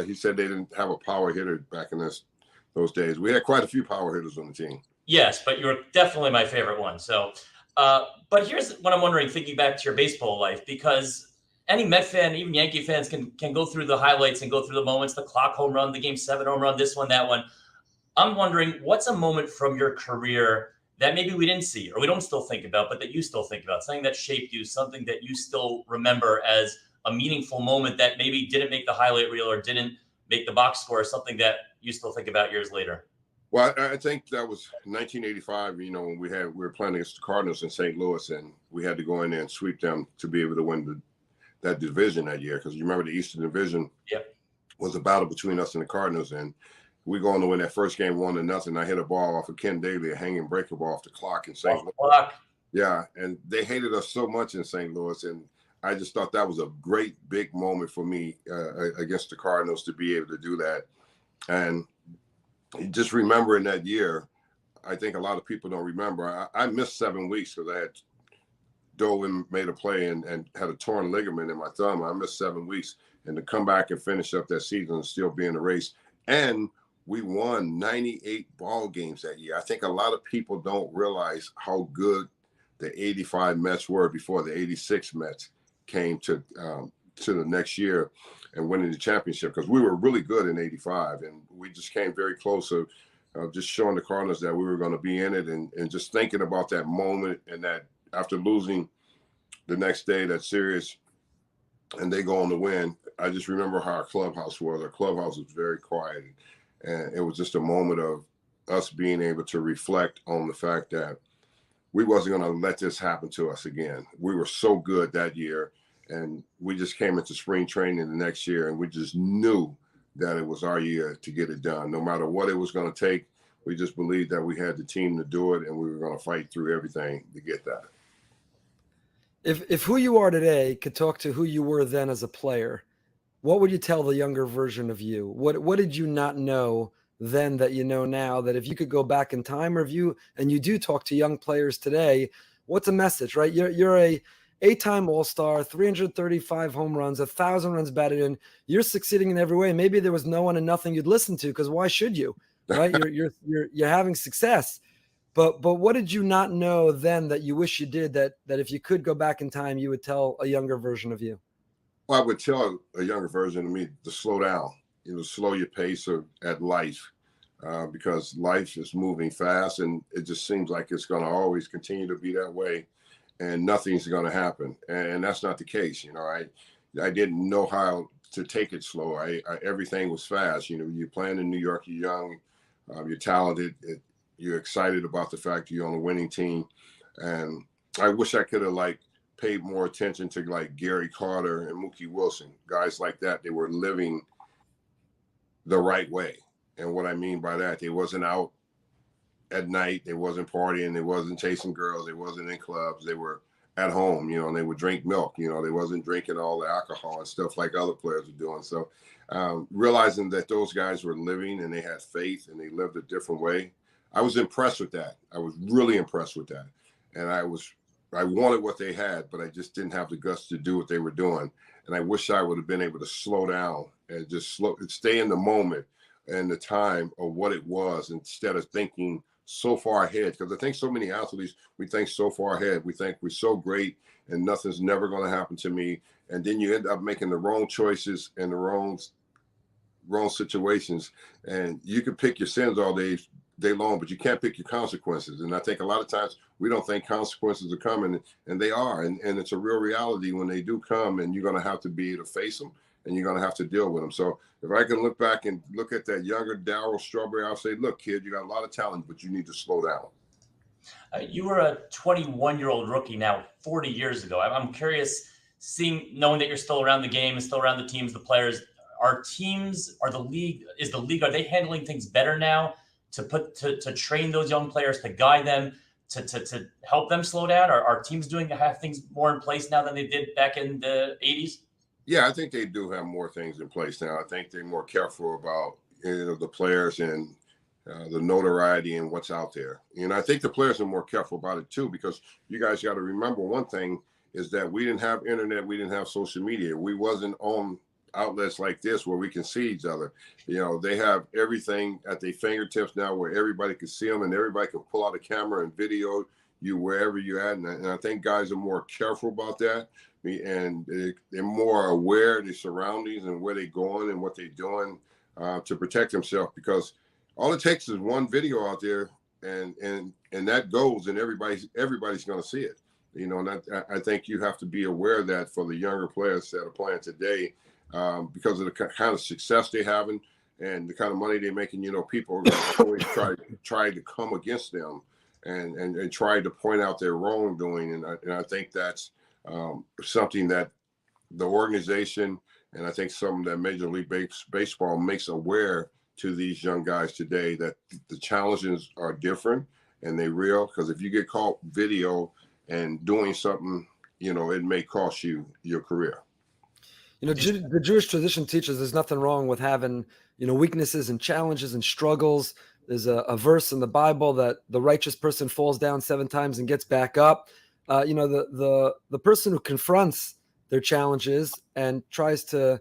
S4: He said they didn't have a power hitter back in those days. We had quite a few power hitters on the team.
S3: Yes, but you're definitely my favorite one. So, but here's what I'm wondering, thinking back to your baseball life, because any Met fan, even Yankee fans can go through the highlights and go through the moments, the clock home run, the Game 7 home run, this one, that one. I'm wondering, what's a moment from your career that maybe we didn't see or we don't still think about, but that you still think about, something that shaped you, something that you still remember as a meaningful moment that maybe didn't make the highlight reel or didn't make the box score, something that you still think about years later?
S4: Well, I think that was 1985, you know, when we were playing against the Cardinals in St. Louis, and we had to go in there and sweep them to be able to win that division that year. Because you remember the Eastern Division was a battle between us and the Cardinals, and we go on to win that first game 1-0. I hit a ball off of Ken Daly, a hanging breaker ball off the clock in St. Louis. Yeah, and they hated us so much in St. Louis, and I just thought that was a great big moment for me against the Cardinals to be able to do that. And just remembering that year, I think a lot of people don't remember. I missed 7 weeks because I had dove and made a play and had a torn ligament in my thumb. I missed 7 weeks, and to come back and finish up that season and still be in the race. And we won 98 ball games that year. I think a lot of people don't realize how good the 85 Mets were before the 86 Mets came to the next year and winning the championship, because we were really good in 85, and we just came very close of just showing the Cardinals that we were going to be in it, and just thinking about that moment, and that after losing the next day, that series, and they go on to win. I just remember how our clubhouse was. Our clubhouse was very quiet, and it was just a moment of us being able to reflect on the fact that we wasn't going to let this happen to us again. We were so good that year, and we just came into spring training the next year, and we just knew that it was our year to get it done. No matter what it was going to take, we just believed that we had the team to do it, and we were going to fight through everything to get that.
S2: If who you are today could talk to who you were then as a player, what would you tell the younger version of you? What did you not know then that you know now, that if you could go back in time, or if you do talk to young players today, what's a message, right? You're a 8-time All-Star, 335 home runs, 1,000 runs batted in. You're succeeding in every way. Maybe there was no one and nothing you'd listen to, because why should you, right? You're having success. But what did you not know then that you wish you did, that if you could go back in time, you would tell a younger version of you?
S4: Well, I would tell a younger version of me to slow down, slow your pace at life, because life is moving fast, and it just seems like it's going to always continue to be that way, and nothing's going to happen. And that's not the case. I didn't know how to take it slow. Everything was fast. You're playing in New York, you're young, you're talented, you're excited about the fact you're on a winning team. And I wish I could have paid more attention to Gary Carter and Mookie Wilson, guys like that. They were living the right way. And what I mean by that, they wasn't out at night, they wasn't partying, they wasn't chasing girls, they wasn't in clubs, they were at home, and they would drink milk, they wasn't drinking all the alcohol and stuff like other players were doing. So realizing that those guys were living and they had faith and they lived a different way, I was impressed with that. I was really impressed with that. And I wanted what they had, but I just didn't have the guts to do what they were doing. And I wish I would have been able to slow down and just stay in the moment and the time of what it was, instead of thinking so far ahead. Because I think so many athletes, we think so far ahead. We think we're so great and nothing's never going to happen to me. And then you end up making the wrong choices and the wrong situations. And you can pick your sins all day long, but you can't pick your consequences. And I think a lot of times we don't think consequences are coming, and they are. And it's a real reality when they do come, and you're going to have to be able to face them, and you're going to have to deal with them. So if I can look back and look at that younger Darryl Strawberry, I'll say, look, kid, you got a lot of talent, but you need to slow down.
S3: You were a 21-year-old rookie now, 40 years ago. I'm curious, knowing that you're still around the game and still around the teams, the players, are the league, are they handling things better now to train those young players, to guide them, to help them slow down? Are teams have things more in place now than they did back in the 80s?
S4: Yeah, I think they do have more things in place now. I think they're more careful about the players and the notoriety and what's out there. I think the players are more careful about it too, because you guys got to remember one thing is that we didn't have internet, we didn't have social media, we wasn't on outlets like this where we can see each other. They have everything at their fingertips now, where everybody can see them and everybody can pull out a camera and video you wherever you're at. And I think guys are more careful about that, and they're more aware of their surroundings and where they're going and what they're doing to protect themselves, because all it takes is one video out there, and that goes, and everybody's going to see it. And I think you have to be aware of that for the younger players that are playing today, because of the kind of success they're having and the kind of money they're making. People are going to always try to come against them and try to point out their wrongdoing, and I think that's something that the organization, and I think some of that Major League Baseball makes aware to these young guys today, that the challenges are different and they're real. Because if you get caught video and doing something, it may cost you your career.
S2: The Jewish tradition teaches there's nothing wrong with having, weaknesses and challenges and struggles. There's a verse in the Bible that the righteous person falls down 7 times and gets back up. The person who confronts their challenges and tries to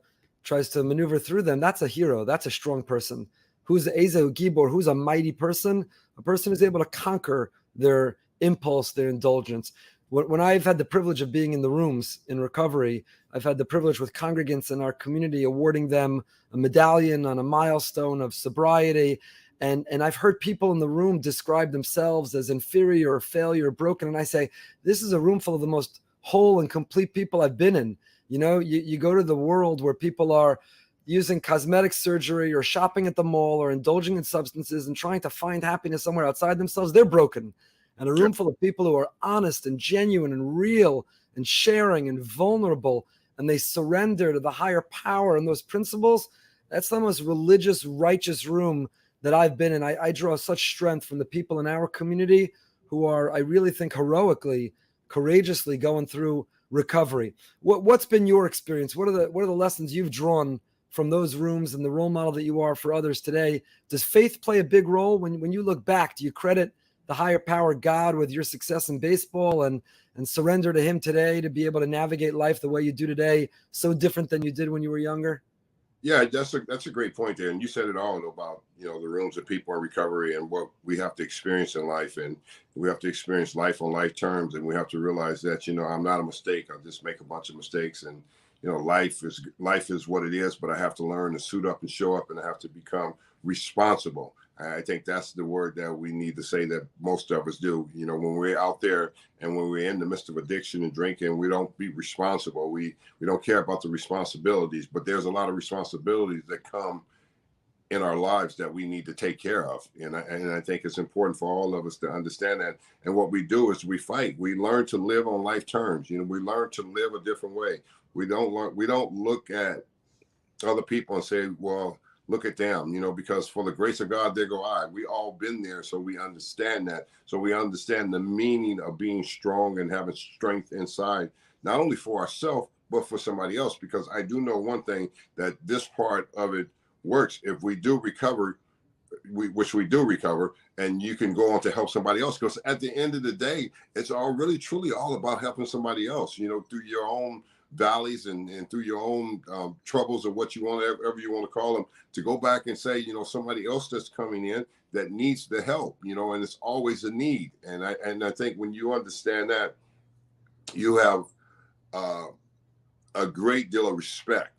S2: maneuver through them, that's a hero. That's a strong person. Who's Ezehu Gibor? Who's a mighty person? A person who's able to conquer their impulse, their indulgence. When I've had the privilege of being in the rooms in recovery, I've had the privilege with congregants in our community awarding them a medallion on a milestone of sobriety. And I've heard people in the room describe themselves as inferior or failure or broken. And I say, this is a room full of the most whole and complete people I've been in. You go to the world where people are using cosmetic surgery or shopping at the mall or indulging in substances and trying to find happiness somewhere outside themselves. They're broken. And a room full of people who are honest and genuine and real and sharing and vulnerable, and they surrender to the higher power and those principles. That's the most religious, righteous room that I've been in. I draw such strength from the people in our community who are, I really think, heroically, courageously going through recovery. What's been your experience? What are the lessons you've drawn from those rooms and the role model that you are for others today? Does faith play a big role when you look back? Do you credit the higher power, God, with your success in baseball and surrender to him today to be able to navigate life the way you do today, so different than you did when you were younger?
S4: Yeah, that's a great point there. And you said it all about, the rooms of people in recovery and what we have to experience in life. And we have to experience life on life terms. And we have to realize that, I'm not a mistake. I just make a bunch of mistakes. And, life is what it is, but I have to learn to suit up and show up, and I have to become responsible. I think that's the word that we need to say that most of us do. When we're out there and when we're in the midst of addiction and drinking, we don't be responsible. We don't care about the responsibilities, but there's a lot of responsibilities that come in our lives that we need to take care of. And I think it's important for all of us to understand that. And what we do is we fight. We learn to live on life terms. We learn to live a different way. We don't look at other people and say, well, look at them, because for the grace of God, there go I. We all been there, so we understand that. So we understand the meaning of being strong and having strength inside, not only for ourselves, but for somebody else. Because I do know one thing, that this part of it works. If we do recover, which we do recover, and you can go on to help somebody else. Because at the end of the day, it's all really, truly all about helping somebody else, through your own valleys and through your own troubles, or what you want, whatever you want to call them, to go back and say, somebody else that's coming in that needs the help, and it's always a need. And I think when you understand that, you have a great deal of respect,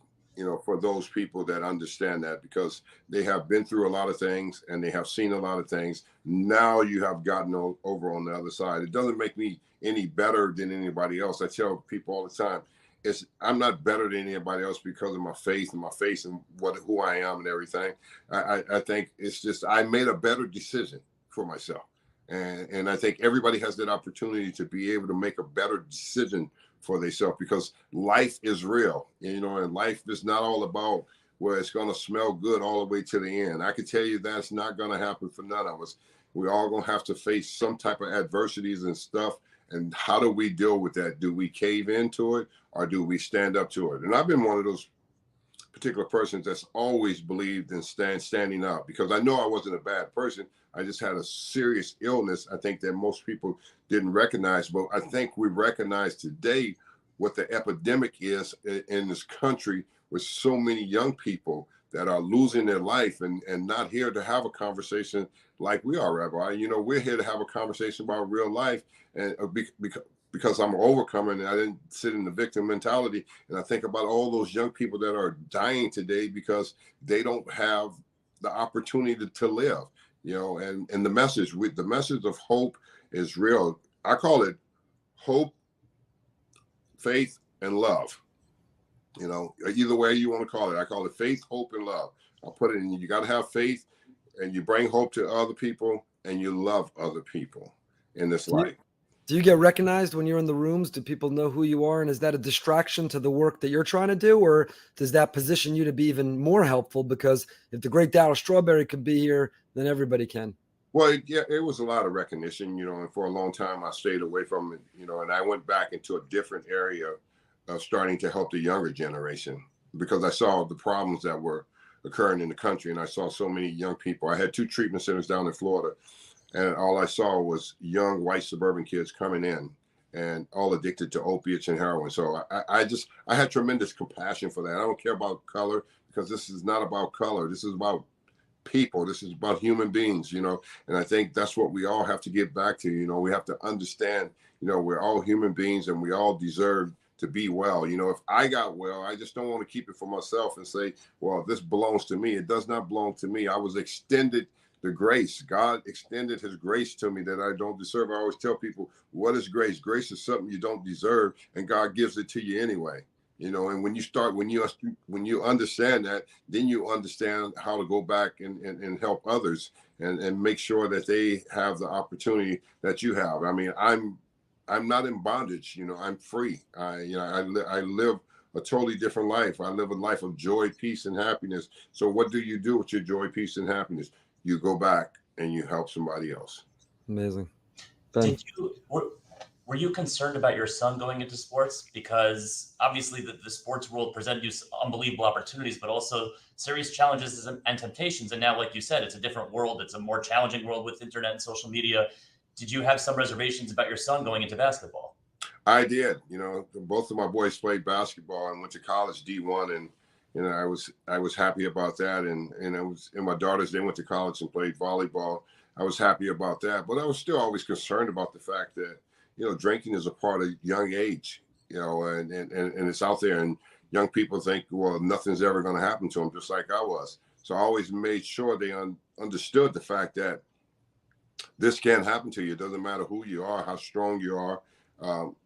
S4: for those people that understand that, because they have been through a lot of things and they have seen a lot of things. Now you have gotten over on the other side. It doesn't make me any better than anybody else. I tell people all the time, I'm not better than anybody else because of my faith and who I am and everything. I think it's just, I made a better decision for myself. And I think everybody has that opportunity to be able to make a better decision for themselves, because life is real, and life is not all about where it's going to smell good all the way to the end. I can tell you that's not going to happen for none of us. We're all going to have to face some type of adversities and stuff. And how do we deal with that? Do we cave into it, or do we stand up to it? And I've been one of those particular persons that's always believed in standing up, because I know I wasn't a bad person. I just had a serious illness, I think, that most people didn't recognize. But I think we recognize today what the epidemic is in this country, with so many young people that are losing their life and not here to have a conversation like we are, Rabbi. We're here to have a conversation about real life, and because I'm an overcomer and I didn't sit in the victim mentality. And I think about all those young people that are dying today because they don't have the opportunity to live, and the message of hope is real. I call it hope, faith, and love. Either way you want to call it. I call it faith, hope, and love. I'll put it in. You got to have faith, and you bring hope to other people, and you love other people in this life.
S2: Do you get recognized when you're in the rooms? Do people know who you are? And is that a distraction to the work that you're trying to do? Or does that position you to be even more helpful? Because if the great Darryl Strawberry could be here, then everybody can.
S4: Well, it was a lot of recognition, and for a long time I stayed away from it, and I went back into a different area of starting to help the younger generation because I saw the problems that were occurring in the country. And I saw so many young people. I had 2 treatment centers down in Florida, and all I saw was young white suburban kids coming in and all addicted to opiates and heroin. So I had tremendous compassion for that. I don't care about color because this is not about color. This is about people. This is about human beings, and I think that's what we all have to get back to. We have to understand, we're all human beings and we all deserve to be well. If I got well, I just don't want to keep it for myself and say, well, this belongs to me. It does not belong to me. I was extended the grace. God extended his grace to me that I don't deserve. I always tell people, what is grace? Grace is something you don't deserve, and God gives it to you anyway. And when you understand that, then you understand how to go back and help others and make sure that they have the opportunity that you have. I mean, I'm not in bondage, I'm free. I live a totally different life. I live a life of joy, peace, and happiness. So what do you do with your joy, peace, and happiness? You go back and you help somebody else.
S2: Amazing.
S3: Were you concerned about your son going into sports? Because obviously the sports world presented you unbelievable opportunities, but also serious challenges and temptations. And now, like you said, it's a different world. It's a more challenging world with internet and social media. Did you have some reservations about your son going into basketball?
S4: I did. Both of my boys played basketball and went to college D1, and I was happy about that. And my daughters, they went to college and played volleyball. I was happy about that, but I was still always concerned about the fact that drinking is a part of young age, and it's out there, and young people think, well, nothing's ever going to happen to them, just like I was. So I always made sure they understood the fact that this can happen to you. It doesn't matter who you are, how strong you are.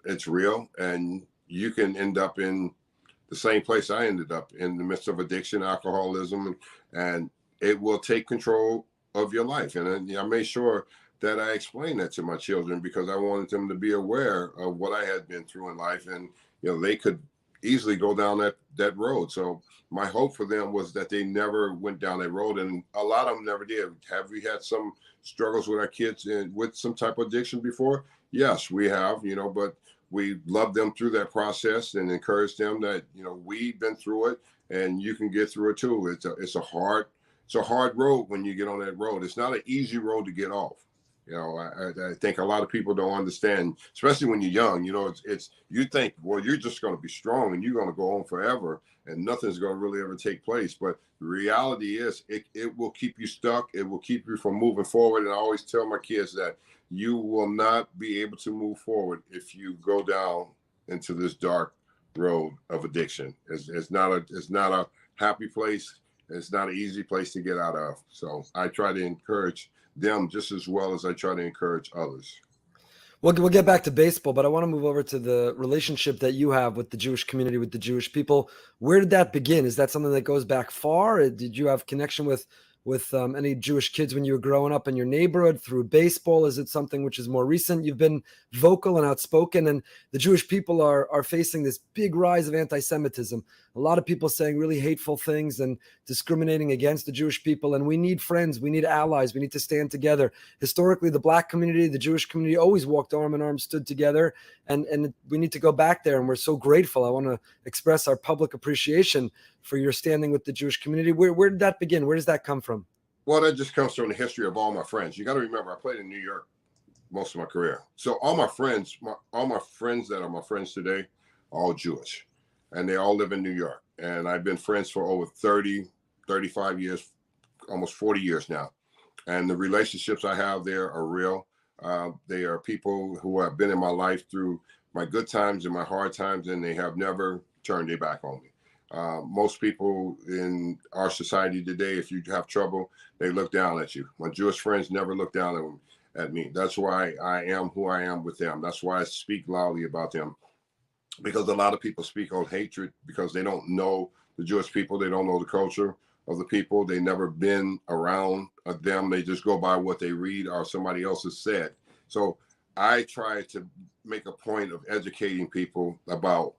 S4: It's real, and you can end up in the same place I ended up, in the midst of addiction, alcoholism, and it will take control of your life. And I made sure that I explained that to my children because I wanted them to be aware of what I had been through in life, and they could easily go down that road. So my hope for them was that they never went down that road, and a lot of them never did. Have we had some struggles with our kids and with some type of addiction before? Yes, we have, but we love them through that process and encourage them that, we've been through it and you can get through it too. It's a hard road when you get on that road. It's not an easy road to get off. I think a lot of people don't understand, especially when you're young. It's you think, well, you're just going to be strong and you're going to go on forever and nothing's going to really ever take place. But the reality is it will keep you stuck. It will keep you from moving forward. And I always tell my kids that you will not be able to move forward if you go down into this dark road of addiction. It's not a happy place. It's not an easy place to get out of. So I try to encourage them just as well as I try to encourage others.
S2: We'll get back to baseball, but I want to move over to the relationship that you have with the Jewish community, with the Jewish people. Where did that begin? Is that something that goes back far? Did you have connection with any Jewish kids when you were growing up in your neighborhood through baseball? Is it something which is more recent? You've been vocal and outspoken, and the Jewish people are facing this big rise of anti-Semitism. A lot of people saying really hateful things and discriminating against the Jewish people. And we need friends. We need allies. We need to stand together. Historically, the Black community, the Jewish community always walked arm in arm, stood together. And we need to go back there. And we're so grateful. I want to express our public appreciation for your standing with the Jewish community. Where did that begin? Where does that come from?
S4: Well, that just comes from the history of all my friends. You got to remember, I played in New York most of my career. So all my friends that are my friends today are all Jewish. And they all live in New York. And I've been friends for over 30, 35 years, almost 40 years now. And the relationships I have there are real. They are people who have been in my life through my good times and my hard times, and they have never turned their back on me. Most people in our society today, if you have trouble, they look down at you. My Jewish friends never look down at me. That's why I am who I am with them. That's why I speak loudly about them, because a lot of people speak on hatred because they don't know the Jewish people. They don't know the culture of the people. They never been around them. They just go by what they read or somebody else has said. So I try to make a point of educating people about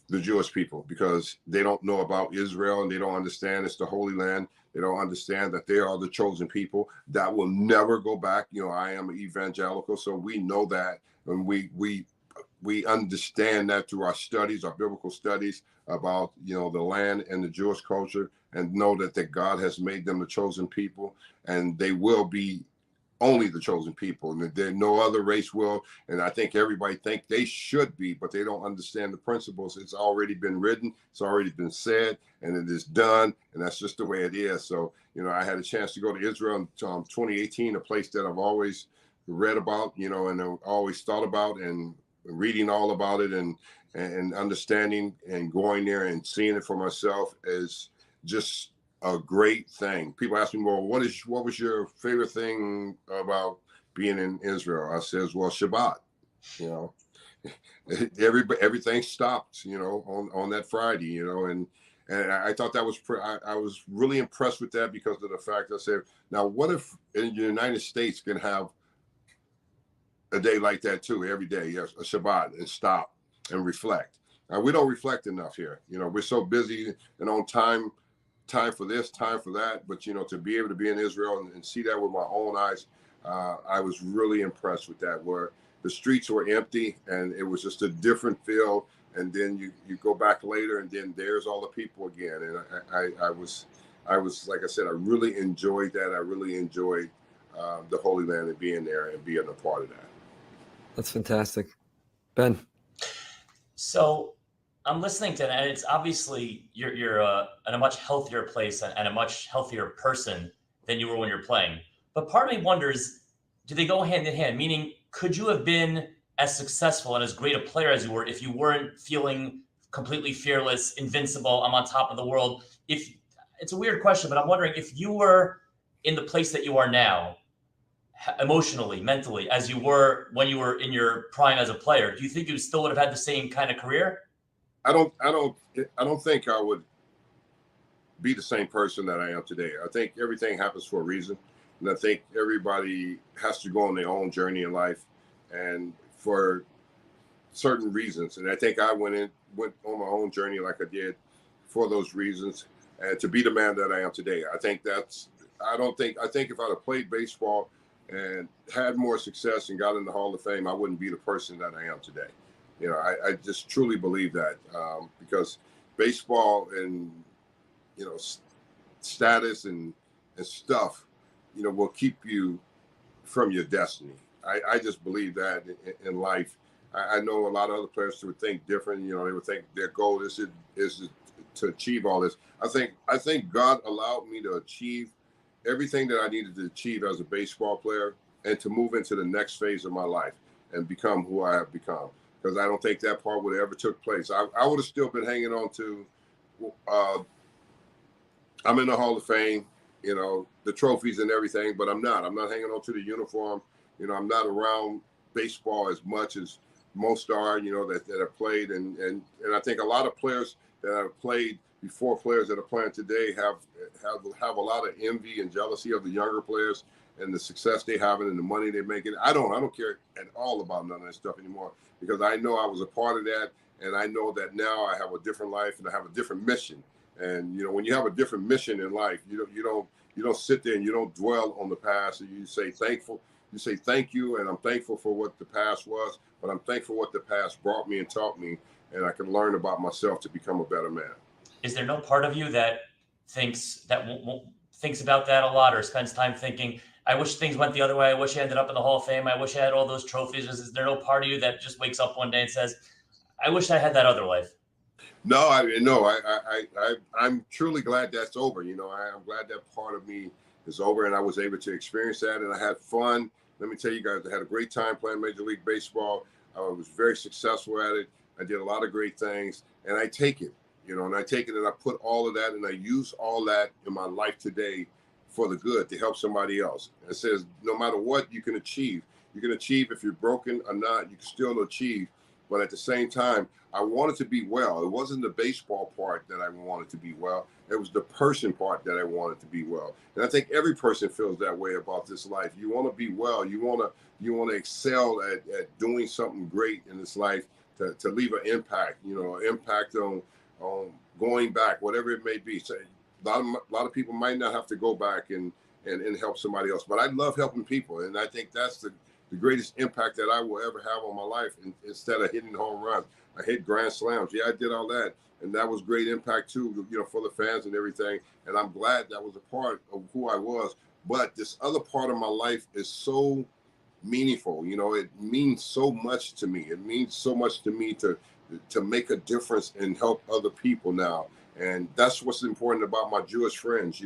S4: the Jewish people, because they don't know about Israel and they don't understand it's the Holy Land. They don't understand that they are the chosen people that will never go back. You know, I am an evangelical, so we know that, and we understand that through our studies, our biblical studies about, you know, the land and the Jewish culture, and know that God has made them the chosen people, and they will be only the chosen people, and there no other race will. And I think everybody think they should be, but they don't understand the principles. It's already been written, it's already been said, and it is done, and that's just the way it is. So, you know, I had a chance to go to Israel in 2018, a place that I've always read about, you know, and always thought about, and reading all about it, and understanding and going there and seeing it for myself is just a great thing. People ask me, well, what was your favorite thing about being in Israel? I says, well, Shabbat. You know, everything stopped, you know, on that Friday, you know, and I thought that was I was really impressed with that, because of the fact I said, now what if in the United States can have a day like that too, every day, yes, a Shabbat, and stop and reflect. Now, we don't reflect enough here. You know, we're so busy and on time for this, time for that. But, you know, to be able to be in Israel and see that with my own eyes, I was really impressed with that, where the streets were empty and it was just a different feel. And then you go back later, and then there's all the people again. And I was, like I said, I really enjoyed that. I really enjoyed the Holy Land and being there and being a part of that.
S2: That's fantastic. Ben.
S3: So I'm listening to it, and it's obviously you're in a much healthier place and a much healthier person than you were when you're playing. But part of me wonders, do they go hand in hand? Meaning, could you have been as successful and as great a player as you were if you weren't feeling completely fearless, invincible, I'm on top of the world? If it's a weird question, but I'm wondering if you were in the place that you are now, emotionally, mentally, as you were when you were in your prime as a player, do you think you still would have had the same kind of career?
S4: I don't think I would be the same person that I am today. I think everything happens for a reason, and I think everybody has to go on their own journey in life, and for certain reasons. And I think I went on my own journey like I did for those reasons, and to be the man that I am today. I think if I'd have played baseball and had more success and got in the Hall of Fame, I wouldn't be the person that I am today. You know, I just truly believe that, because baseball and, you know, status and stuff, you know, will keep you from your destiny. I just believe that in life. I know a lot of other players would think different. You know, they would think their goal is to achieve all this. I think God allowed me to achieve everything that I needed to achieve as a baseball player, and to move into the next phase of my life and become who I have become. Because I don't think that part would have ever took place. I would have still been hanging on to, I'm in the Hall of Fame, you know, the trophies and everything, but I'm not hanging on to the uniform. You know, I'm not around baseball as much as most are, you know, that have played. And I think a lot of players that have played before, players that are playing today, have a lot of envy and jealousy of the younger players and the success they having and the money they're making. I don't care at all about none of that stuff anymore, because I know I was a part of that, and I know that now I have a different life and I have a different mission. And, you know, when you have a different mission in life, you don't sit there and you don't dwell on the past, and you say thankful. You say thank you, and I'm thankful for what the past was, but I'm thankful for what the past brought me and taught me, and I can learn about myself to become a better man. Is
S3: there no part of you that thinks about that a lot, or spends time thinking, I wish things went the other way, I wish I ended up in the Hall of Fame, I wish I had all those trophies? Is there no part of you that just wakes up one day and says, I wish I had that other life?
S4: No, I'm truly glad that's over. You know, I'm glad that part of me is over, and I was able to experience that, and I had fun, let me tell you guys, I had a great time playing Major League Baseball. I was very successful at it. I did a lot of great things, and I take it, and I take it and I put all of that and I use all that in my life today for the good to help somebody else. And it says, no matter what you can achieve. You can achieve if you're broken or not, you can still achieve. But at the same time, I wanted to be well. It wasn't the baseball part that I wanted to be well. It was the person part that I wanted to be well. And I think every person feels that way about this life. You want to be well. You want to excel at doing something great in this life to leave an impact, impact on going back, whatever it may be. So a lot of people might not have to go back and help somebody else. But I love helping people. And I think that's the greatest impact that I will ever have on my life. And instead of hitting home runs, I hit grand slams. Yeah, I did all that. And that was great impact too, for the fans and everything. And I'm glad that was a part of who I was. But this other part of my life is so meaningful. It means so much to me. It means so much to me to make a difference and help other people now. And that's what's important about my Jewish friends.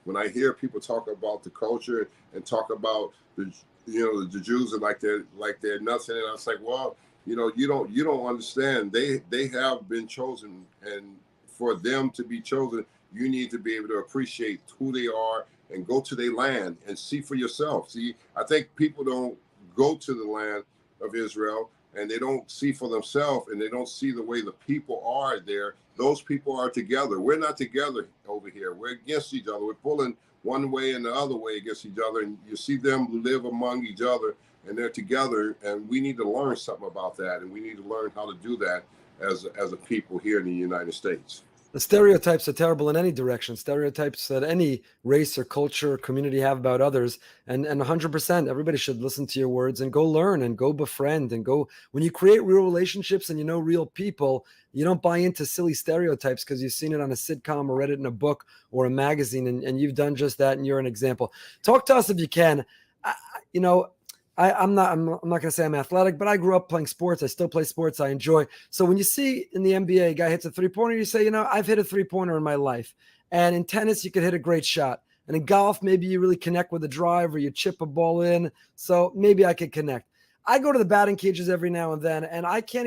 S4: When I hear people talk about the culture and talk about the Jews are like they're nothing, and I was like, well, you don't understand. They have been chosen, and for them to be chosen, you need to be able to appreciate who they are and go to their land and see for yourself. See, I think people don't go to the land of Israel and they don't see for themselves, and they don't see the way the people are there. Those people are together. We're not together over here. We're against each other. We're pulling one way and the other way against each other, and you see them live among each other, and they're together, and we need to learn something about that, and we need to learn how to do that as a people here in the United States.
S2: The stereotypes are terrible in any direction. Stereotypes that any race or culture or community have about others. And 100%, everybody should listen to your words and go learn and go befriend and go. When you create real relationships and real people, you don't buy into silly stereotypes because you've seen it on a sitcom or read it in a book or a magazine, and you've done just that, and you're an example. Talk to us if you can. I'm not going to say I'm athletic, but I grew up playing sports. I still play sports. I enjoy. So when you see in the NBA a guy hits a three-pointer, you say, I've hit a three-pointer in my life. And in tennis, you could hit a great shot. And in golf, maybe you really connect with a drive or you chip a ball in. So maybe I could connect. I go to the batting cages every now and then, and I can't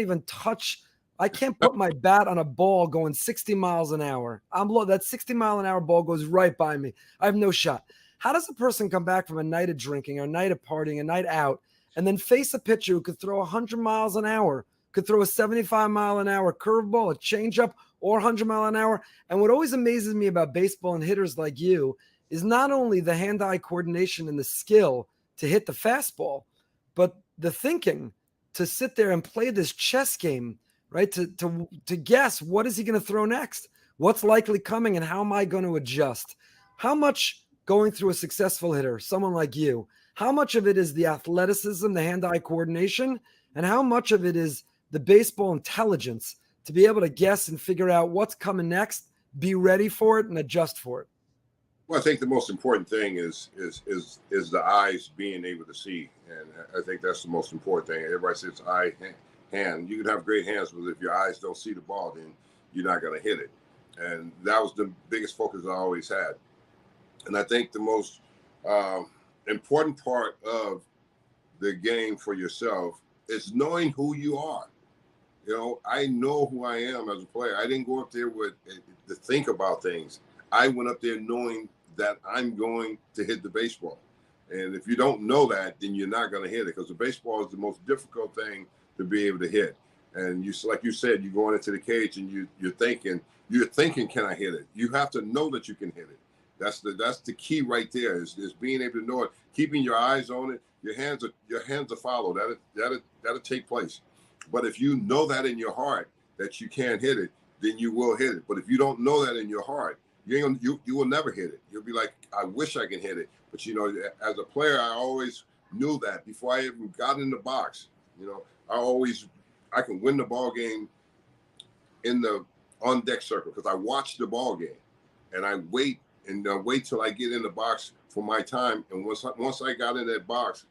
S2: put my bat on a ball going 60 miles an hour. That 60-mile-an-hour ball goes right by me. I have no shot. How does a person come back from a night of drinking, or a night of partying, a night out, and then face a pitcher who could throw 100 miles an hour, could throw a 75-mile-an-hour curveball, a changeup, or 100-mile-an-hour? And what always amazes me about baseball and hitters like you is not only the hand-eye coordination and the skill to hit the fastball, but the thinking to sit there and play this chess game, right? To guess, what is he going to throw next? What's likely coming, and how am I going to adjust? How much going through a successful hitter, someone like you, how much of it is the athleticism, the hand-eye coordination, and how much of it is the baseball intelligence to be able to guess and figure out what's coming next, be ready for it, and adjust for it?
S4: Well, I think the most important thing is the eyes being able to see, and I think that's the most important thing. Everybody says eye, hand. You can have great hands, but if your eyes don't see the ball, then you're not going to hit it. And that was the biggest focus I always had. And I think the most important part of the game for yourself is knowing who you are. I know who I am as a player. I didn't go up there to think about things. I went up there knowing that I'm going to hit the baseball. And if you don't know that, then you're not going to hit it, because the baseball is the most difficult thing to be able to hit. And like you said, you're going into the cage and you're thinking, can I hit it? You have to know that you can hit it. That's the key right there, is being able to know it, keeping your eyes on it. Your hands are follow. That'll take place. But if you know that in your heart that you can't hit it, then you will hit it. But if you don't know that in your heart, you will never hit it. You'll be like, I wish I could hit it. But as a player, I always knew that before I even got in the box. I can win the ball game in the on deck circle because I watch the ball game and I wait till I get in the box for my time. And once I got in that box,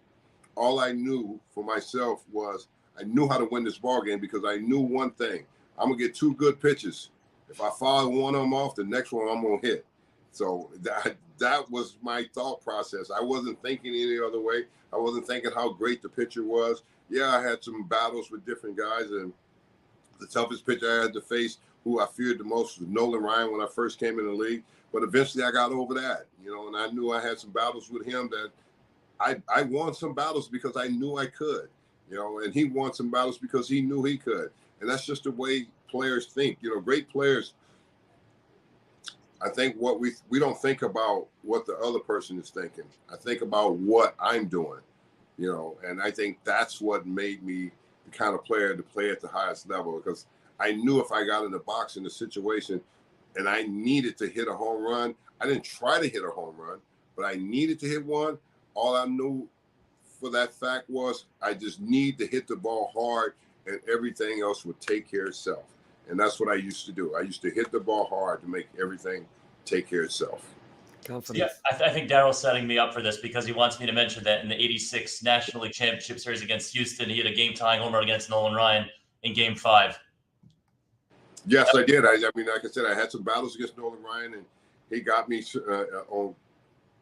S4: all I knew for myself was I knew how to win this ball game, because I knew one thing: I'm gonna get two good pitches. If I foul one of them off, the next one I'm gonna hit. So that was my thought process. I wasn't thinking any other way. I wasn't thinking how great the pitcher was. Yeah, I had some battles with different guys, and the toughest pitcher I had to face, who I feared the most, was Nolan Ryan when I first came in the league. But eventually I got over that, and I knew I had some battles with him that I won some battles because I knew I could, and he won some battles because he knew he could. And that's just the way players think. Great players, I think we don't think about what the other person is thinking. I think about what I'm doing, and I think that's what made me the kind of player to play at the highest level, because I knew if I got in the box in the situation and I needed to hit a home run, I didn't try to hit a home run, but I needed to hit one. All I knew for that fact was I just need to hit the ball hard, and everything else would take care of itself. And that's what I used to do. I used to hit the ball hard to make everything take care of itself.
S2: Confidence.
S3: Yeah, I think Darryl's setting me up for this because he wants me to mention that in the '86 National League Championship Series against Houston, he had a game-tying home run against Nolan Ryan in Game 5.
S4: Yes, I did. I mean, like I said, I had some battles against Nolan Ryan, and he got me on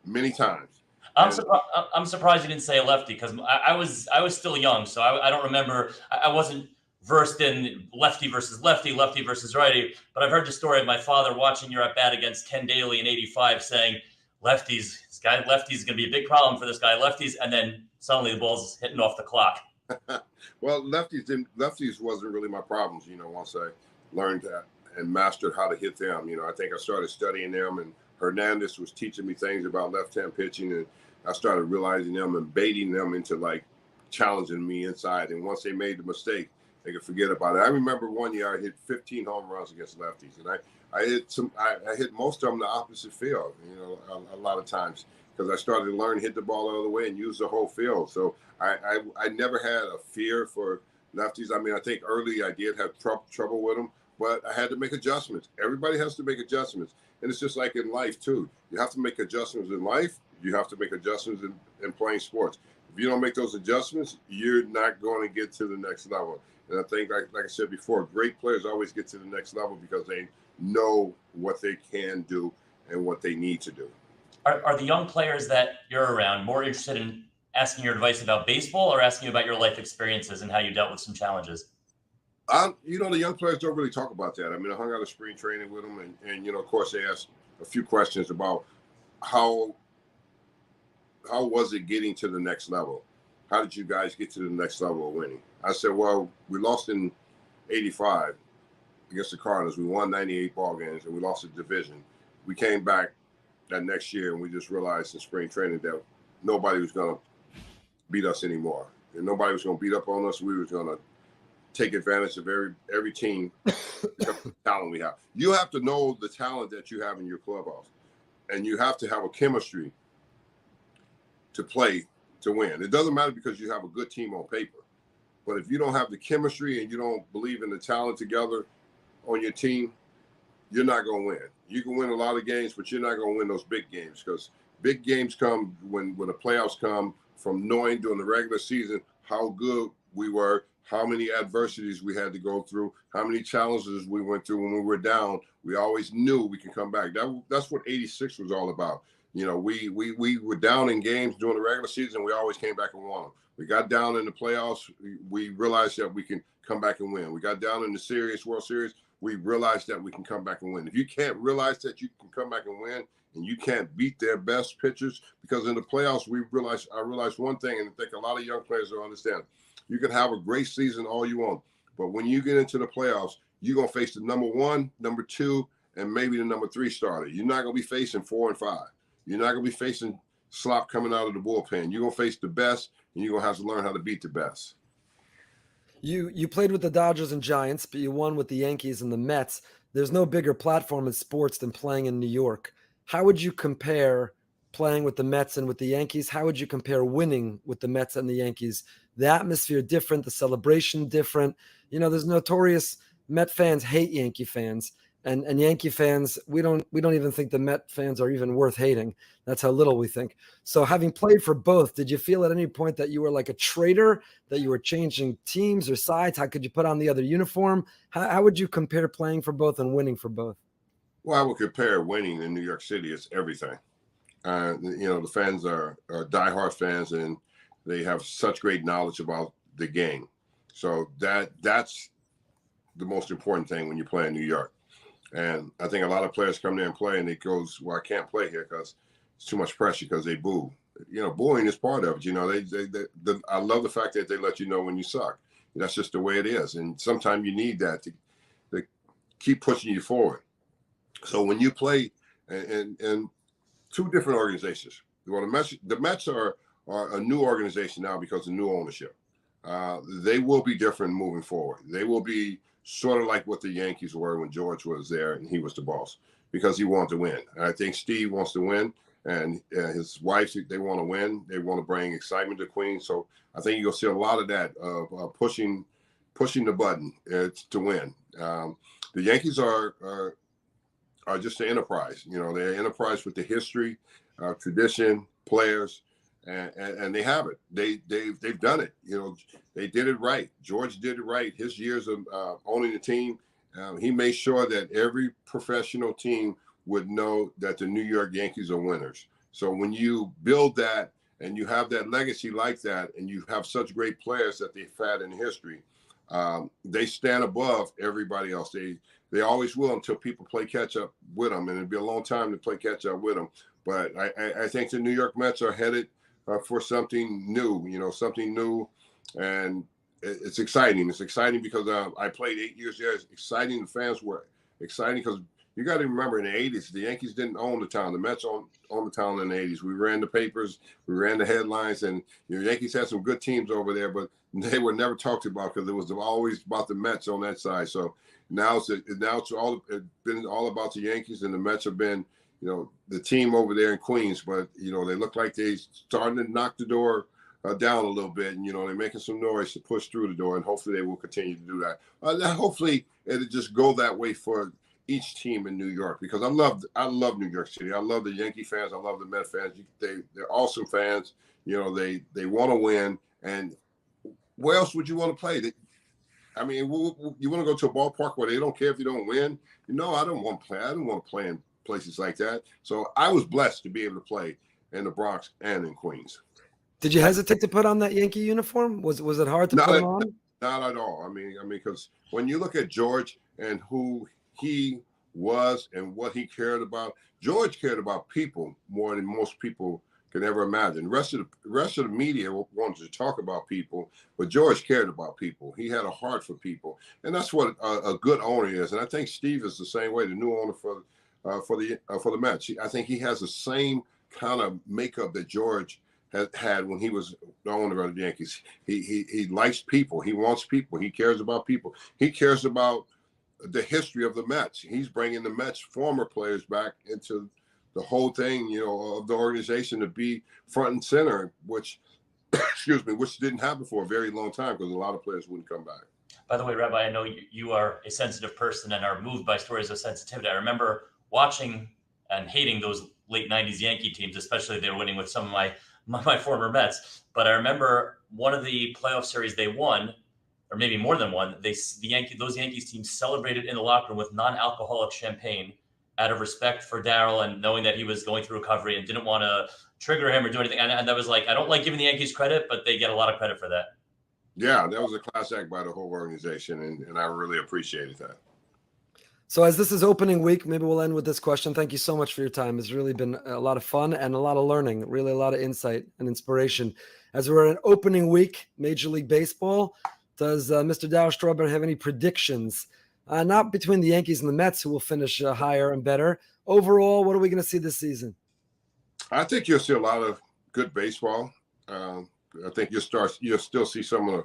S4: many times.
S3: I'm surprised you didn't say a lefty, because I was still young, so I don't remember. I wasn't versed in lefty versus lefty, lefty versus righty. But I've heard the story of my father watching your at bat against Ken Daly in '85, saying, "Lefties, this guy, lefties is going to be a big problem for this guy, lefties." And then suddenly the ball's hitting off the clock.
S4: Well, lefties wasn't really my problems. Once I learned that and mastered how to hit them, I think I started studying them, and Hernandez was teaching me things about left-hand pitching, and I started realizing them and baiting them into like challenging me inside. And once they made the mistake, they could forget about it. I remember one year I hit 15 home runs against lefties, and I hit most of them the opposite field, a lot of times, because I started to learn to hit the ball out of the way and use the whole field. So I never had a fear for lefties. I mean, I think early I did have trouble with them, but I had to make adjustments. Everybody has to make adjustments. And it's just like in life too. You have to make adjustments in life. You have to make adjustments in playing sports. If you don't make those adjustments, you're not going to get to the next level. And I think, like I said before, great players always get to the next level because they know what they can do and what they need to do.
S3: Are the young players that you're around more interested in asking your advice about baseball, or asking you about your life experiences and how you dealt with some challenges?
S4: The young players don't really talk about that. I mean, I hung out at spring training with them, and of course, they asked a few questions about how was it getting to the next level? How did you guys get to the next level of winning? I said, well, we lost in '85 against the Cardinals. We won 98 ball games, and we lost the division. We came back that next year, and we just realized in spring training that nobody was going to beat us anymore, and nobody was going to beat up on us. We were going to take advantage of every team talent we have. You have to know the talent that you have in your clubhouse, and you have to have a chemistry to play to win. It doesn't matter because you have a good team on paper, but if you don't have the chemistry and you don't believe in the talent together on your team, you're not going to win. You can win a lot of games, but you're not going to win those big games, because big games come when the playoffs come from knowing during the regular season how good we were, how many adversities we had to go through, how many challenges we went through when we were down. We always knew we can come back. That's what '86 was all about. We were down in games during the regular season. We always came back and won them. We got down in the playoffs. We realized that we can come back and win. We got down in the World Series. We realized that we can come back and win. If you can't realize that you can come back and win, and you can't beat their best pitchers, because in the playoffs, I realized one thing, and I think a lot of young players don't understand. You can have a great season all you want, but when you get into the playoffs, you're going to face the number 1, number 2, and maybe the number 3 starter. You're not going to be facing 4 and 5. You're not going to be facing slop coming out of the bullpen. You're going to face the best, and you're going to have to learn how to beat the best.
S2: You played with the Dodgers and Giants, but you won with the Yankees and the Mets. There's no bigger platform in sports than playing in New York. How would you compare playing with the Mets and with the Yankees? How would you compare winning with the Mets and the Yankees? The atmosphere different, the celebration different. There's notorious Met fans hate Yankee fans, and Yankee fans, we don't even think the Met fans are even worth hating. That's how little we think. So having played for both, did you feel at any point that you were like a traitor, that you were changing teams or sides? How could you put on the other uniform? How would you compare playing for both and winning for both?
S4: Well, I would compare winning in New York City. It's everything. The fans are diehard fans, and they have such great knowledge about the game. So that's the most important thing when you play in New York. And I think a lot of players come there and play, and it goes, well, I can't play here because it's too much pressure because they boo. Booing is part of it. I love the fact that they let you know when you suck. That's just the way it is. And sometimes you need that to keep pushing you forward. So when you play in two different organizations, well, the Mets are a new organization now because of new ownership. They will be different moving forward. They will be sort of like what the Yankees were when George was there and he was the boss, because he wanted to win. And I think Steve wants to win, and his wife, they want to win. They want to bring excitement to Queens. So I think you'll see a lot of that pushing the button to win. The Yankees are just an enterprise. They're an enterprise with the history, tradition, players, and they have it. They've done it. They did it right. George did it right. His years of owning the team, he made sure that every professional team would know that the New York Yankees are winners. So when you build that and you have that legacy like that, and you have such great players that they've had in history, they stand above everybody else. They always will until people play catch up with them, and it'll be a long time to play catch up with them. But I think the New York Mets are headed for something new, and it's exciting. It's exciting because I played 8 years there. It's exciting. The fans were exciting because you got to remember, in the 80s, the Yankees didn't own the town. The Mets owned the town in the 80s. We ran the papers, we ran the headlines, and the Yankees had some good teams over there, but they were never talked about because it was always about the Mets on that side. So now it's been all about the Yankees, and the Mets have been, the team over there in Queens. But they look like they starting to knock the door down a little bit, and they're making some noise to push through the door, and hopefully they will continue to do that. Hopefully it'll just go that way for each team in New York, because I love New York City. I love the Yankee fans. I love the Met fans. They're awesome fans. They want to win. And where else would you want to play? You want to go to a ballpark where they don't care if you don't win? I don't want to play. I don't want to play in places like that. So I was blessed to be able to play in the Bronx and in Queens.
S2: Did you hesitate to put on that Yankee uniform? Was it hard to put it on?
S4: Not at all. Because when you look at George and who he was and what he cared about, George cared about people more than most people can ever imagine. The rest of the media wanted to talk about people, but George cared about people. He had a heart for people, and that's what a good owner is. And I think Steve is the same way. The new owner for the Mets, I think he has the same kind of makeup that George had when he was the owner of the Yankees. He likes people. He wants people. He cares about people. He cares about the history of the Mets. He's bringing the Mets former players back into the whole thing, of the organization to be front and center, which didn't happen for a very long time because a lot of players wouldn't come back.
S3: By the way, Rabbi, I know you are a sensitive person and are moved by stories of sensitivity. I remember watching and hating those late 90s Yankee teams, especially if they were winning with some of my former Mets. But I remember one of the playoff series they won, or maybe more than one, those Yankees teams celebrated in the locker room with non-alcoholic champagne out of respect for Darryl and knowing that he was going through recovery and didn't want to trigger him or do anything. And that was I don't like giving the Yankees credit, but they get a lot of credit for that.
S4: Yeah, that was a class act by the whole organization, and I really appreciated that.
S2: So as this is opening week, maybe we'll end with this question. Thank you so much for your time. It's really been a lot of fun and a lot of learning, really a lot of insight and inspiration. As we're in opening week, Major League Baseball, does Mr. Darryl Strawberry have any predictions? Not between the Yankees and the Mets, who will finish higher and better. Overall, what are we going to see this season?
S4: I think you'll see a lot of good baseball. I think you'll still see some of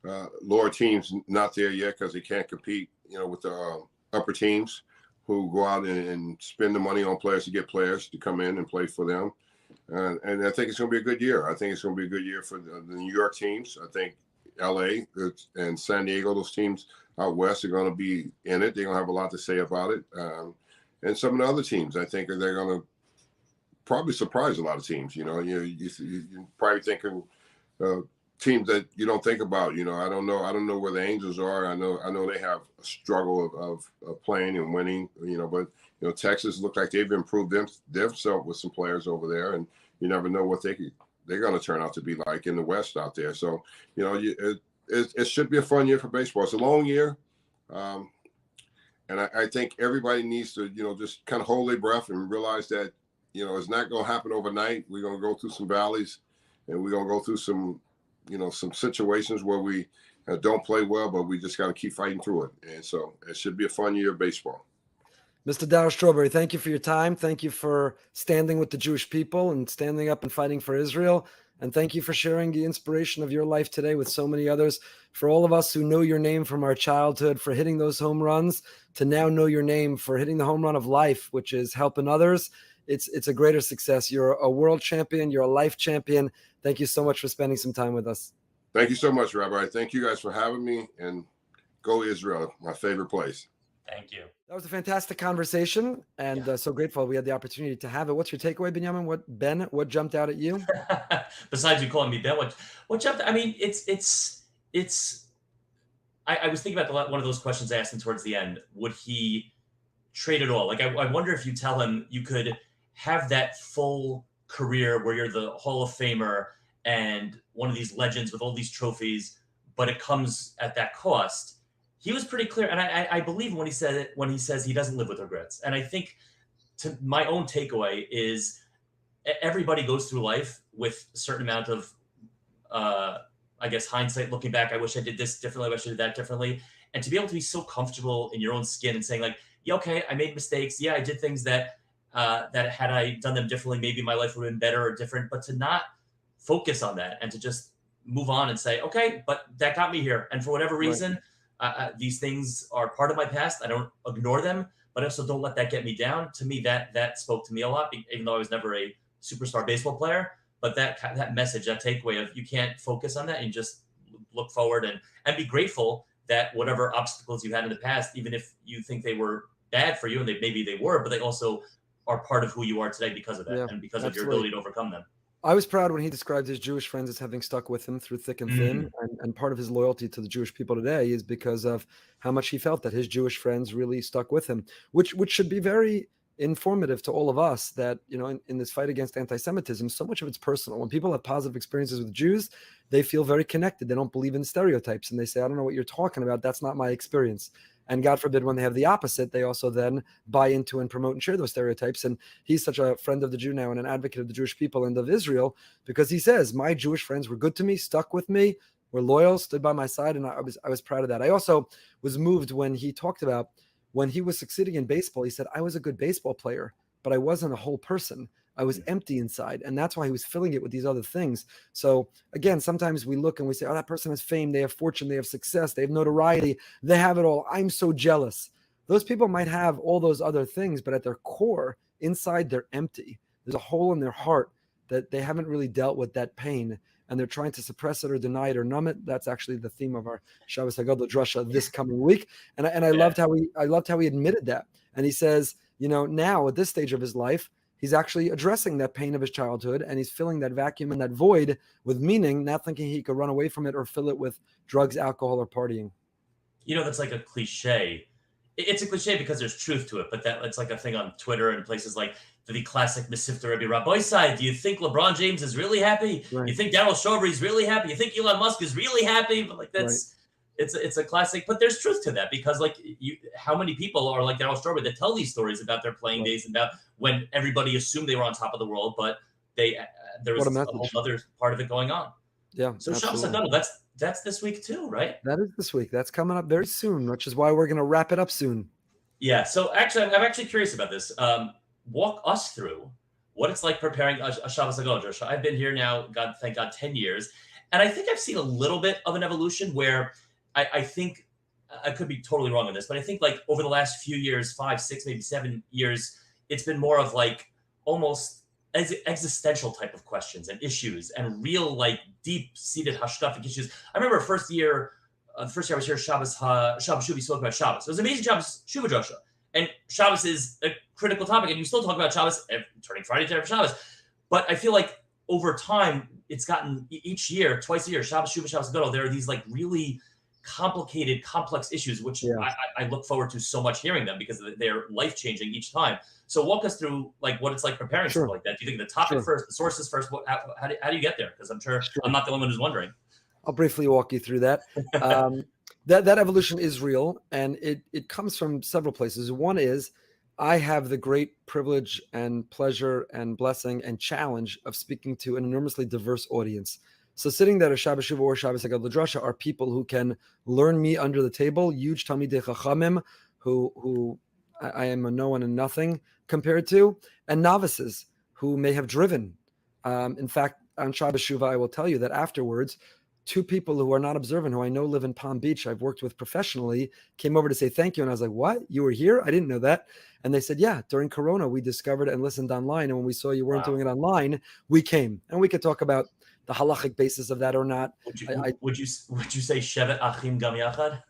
S4: the lower teams not there yet because they can't compete, with the upper teams who go out and spend the money on players to get players to come in and play for them. And I think it's going to be a good year. I think it's going to be a good year for the New York teams. I think LA and San Diego, those teams out west, are going to be in it. They're going to have a lot to say about it. And some of the other teams, I think, they're going to probably surprise a lot of teams. You're probably thinking teams that you don't think about. I don't know where the Angels are. I know they have a struggle of playing and winning. But Texas look like they've improved themselves with some players over there, and you never know what they're going to turn out to be like in the West out there. So it should be a fun year for baseball. It's a long year, and I think everybody needs to just kind of hold their breath and realize that it's not going to happen overnight. We're going to go through some valleys, and we're going to go through some situations where we don't play well, but we just got to keep fighting through it. And so it should be a fun year of baseball.
S2: Mr. Darryl Strawberry, thank you for your time. Thank you for standing with the Jewish people and standing up and fighting for Israel. And thank you for sharing the inspiration of your life today with so many others. For all of us who know your name from our childhood, for hitting those home runs, to now know your name for hitting the home run of life, which is helping others. It's a greater success. You're a world champion. You're a life champion. Thank you so much for spending some time with us.
S4: Thank you so much, Rabbi. Thank you guys for having me, and go Israel, my favorite place.
S3: Thank you.
S2: That was a fantastic conversation, and so grateful we had the opportunity to have it. What's your takeaway, Benjamin? What jumped out at you?
S3: Besides you calling me Ben, what jumped? I mean, I was thinking about one of those questions I asked him towards the end. Would he trade it all? Like, I wonder if you tell him you could have that full career where you're the Hall of Famer and one of these legends with all these trophies, but it comes at that cost. He was pretty clear, and I believe him when he says he doesn't live with regrets. And I think my own takeaway is everybody goes through life with a certain amount of, I guess, hindsight, looking back. I wish I did this differently. I wish I did that differently. And to be able to be so comfortable in your own skin and saying like, yeah, okay, I made mistakes. Yeah, I did things that had I done them differently, maybe my life would have been better or different. But to not focus on that and to just move on and say, okay, but that got me here. And for whatever reason, these things are part of my past. I don't ignore them, but also don't let that get me down. To me, that spoke to me a lot, even though I was never a superstar baseball player. But that message, that takeaway of you can't focus on that and just look forward and be grateful that whatever obstacles you had in the past, even if you think they were bad for you, and maybe they were, but they also are part of who you are today because of that and because of your ability to overcome them.
S2: I was proud when he described his Jewish friends as having stuck with him through thick and thin. And part of his loyalty to the Jewish people today is because of how much he felt that his Jewish friends really stuck with him, which should be very informative to all of us that, in this fight against anti-Semitism, so much of it's personal. When people have positive experiences with Jews, they feel very connected. They don't believe in stereotypes. And they say, I don't know what you're talking about. That's not my experience. And God forbid, when they have the opposite, they also then buy into and promote and share those stereotypes. And he's such a friend of the Jew now and an advocate of the Jewish people and of Israel, because he says, my Jewish friends were good to me, stuck with me, were loyal, stood by my side. And I was proud of that. I also was moved when he talked about when he was succeeding in baseball. He said, I was a good baseball player, but I wasn't a whole person. I was empty inside. And that's why he was filling it with these other things. So again, sometimes we look and we say, oh, that person has fame, they have fortune, they have success, they have notoriety, they have it all. I'm so jealous. Those people might have all those other things, but at their core, inside, they're empty. There's a hole in their heart that they haven't really dealt with that pain, and they're trying to suppress it or deny it or numb it. That's actually the theme of our Shabbos Hagadol Drasha this coming week. And I loved how he admitted that. And he says, now at this stage of his life, he's actually addressing that pain of his childhood, and he's filling that vacuum and that void with meaning, not thinking he could run away from it or fill it with drugs, alcohol, or partying.
S3: That's like a cliche. It's a cliche because there's truth to it, but it's like a thing on Twitter and places like the classic Mesivta Rebbe Rabbi side. Do you think LeBron James is really happy? Right. You think Darryl Strawberry is really happy? You think Elon Musk is really happy? But that's it's a classic. But there's truth to that because how many people are like Darryl Strawberry that tell these stories about their playing days and about when everybody assumed they were on top of the world, but there was a whole other part of it going on.
S2: Yeah.
S3: So Shabbos Hagadol, that's this week too, right?
S2: That is this week. That's coming up very soon, which is why we're going to wrap it up soon.
S3: Yeah. So actually, I'm actually curious about this. Walk us through what it's like preparing a Shabbos Hagadol. I've been here now, thank God, 10 years. And I think I've seen a little bit of an evolution where I think, I could be totally wrong on this, but I think like over the last few years, 5, 6, maybe 7 years, it's been more of like almost existential type of questions and issues and real like deep-seated hashkafic issues. I remember the first year I was here, Shabbos Shuvi spoke about Shabbos. It was amazing Shabbos Shuva Drasha. And Shabbos is a critical topic, and you still talk about Shabbos turning Friday to Shabbos. But I feel like over time, it's gotten each year, twice a year, Shabbos Shuvah, Shabbos Gadol, there are these like really complicated, complex issues, which I look forward to so much hearing them because they're life-changing each time. So walk us through like what it's like preparing something like that. Do you think the topic first, the sources first? How do you get there? Because I'm sure I'm not the only one who's wondering.
S2: I'll briefly walk you through that. That evolution is real, and it comes from several places. One is I have the great privilege and pleasure and blessing and challenge of speaking to an enormously diverse audience. So sitting there at Shabbos Shuvah or Shabbos Gadol Drasha are people who can learn me under the table, huge Talmidei Chachamim, who I am a no one and nothing compared to, and novices who may have driven. In fact, on Shabbos Shuvah, I will tell you that afterwards, two people who are not observant, who I know live in Palm Beach, I've worked with professionally, came over to say thank you. And I was like, what? You were here? I didn't know that. And they said, yeah, during Corona, we discovered and listened online. And when we saw you weren't doing it online, we came. And we could talk about the halachic basis of that or not.
S3: Would you say Shevet Achim Gam Yachad?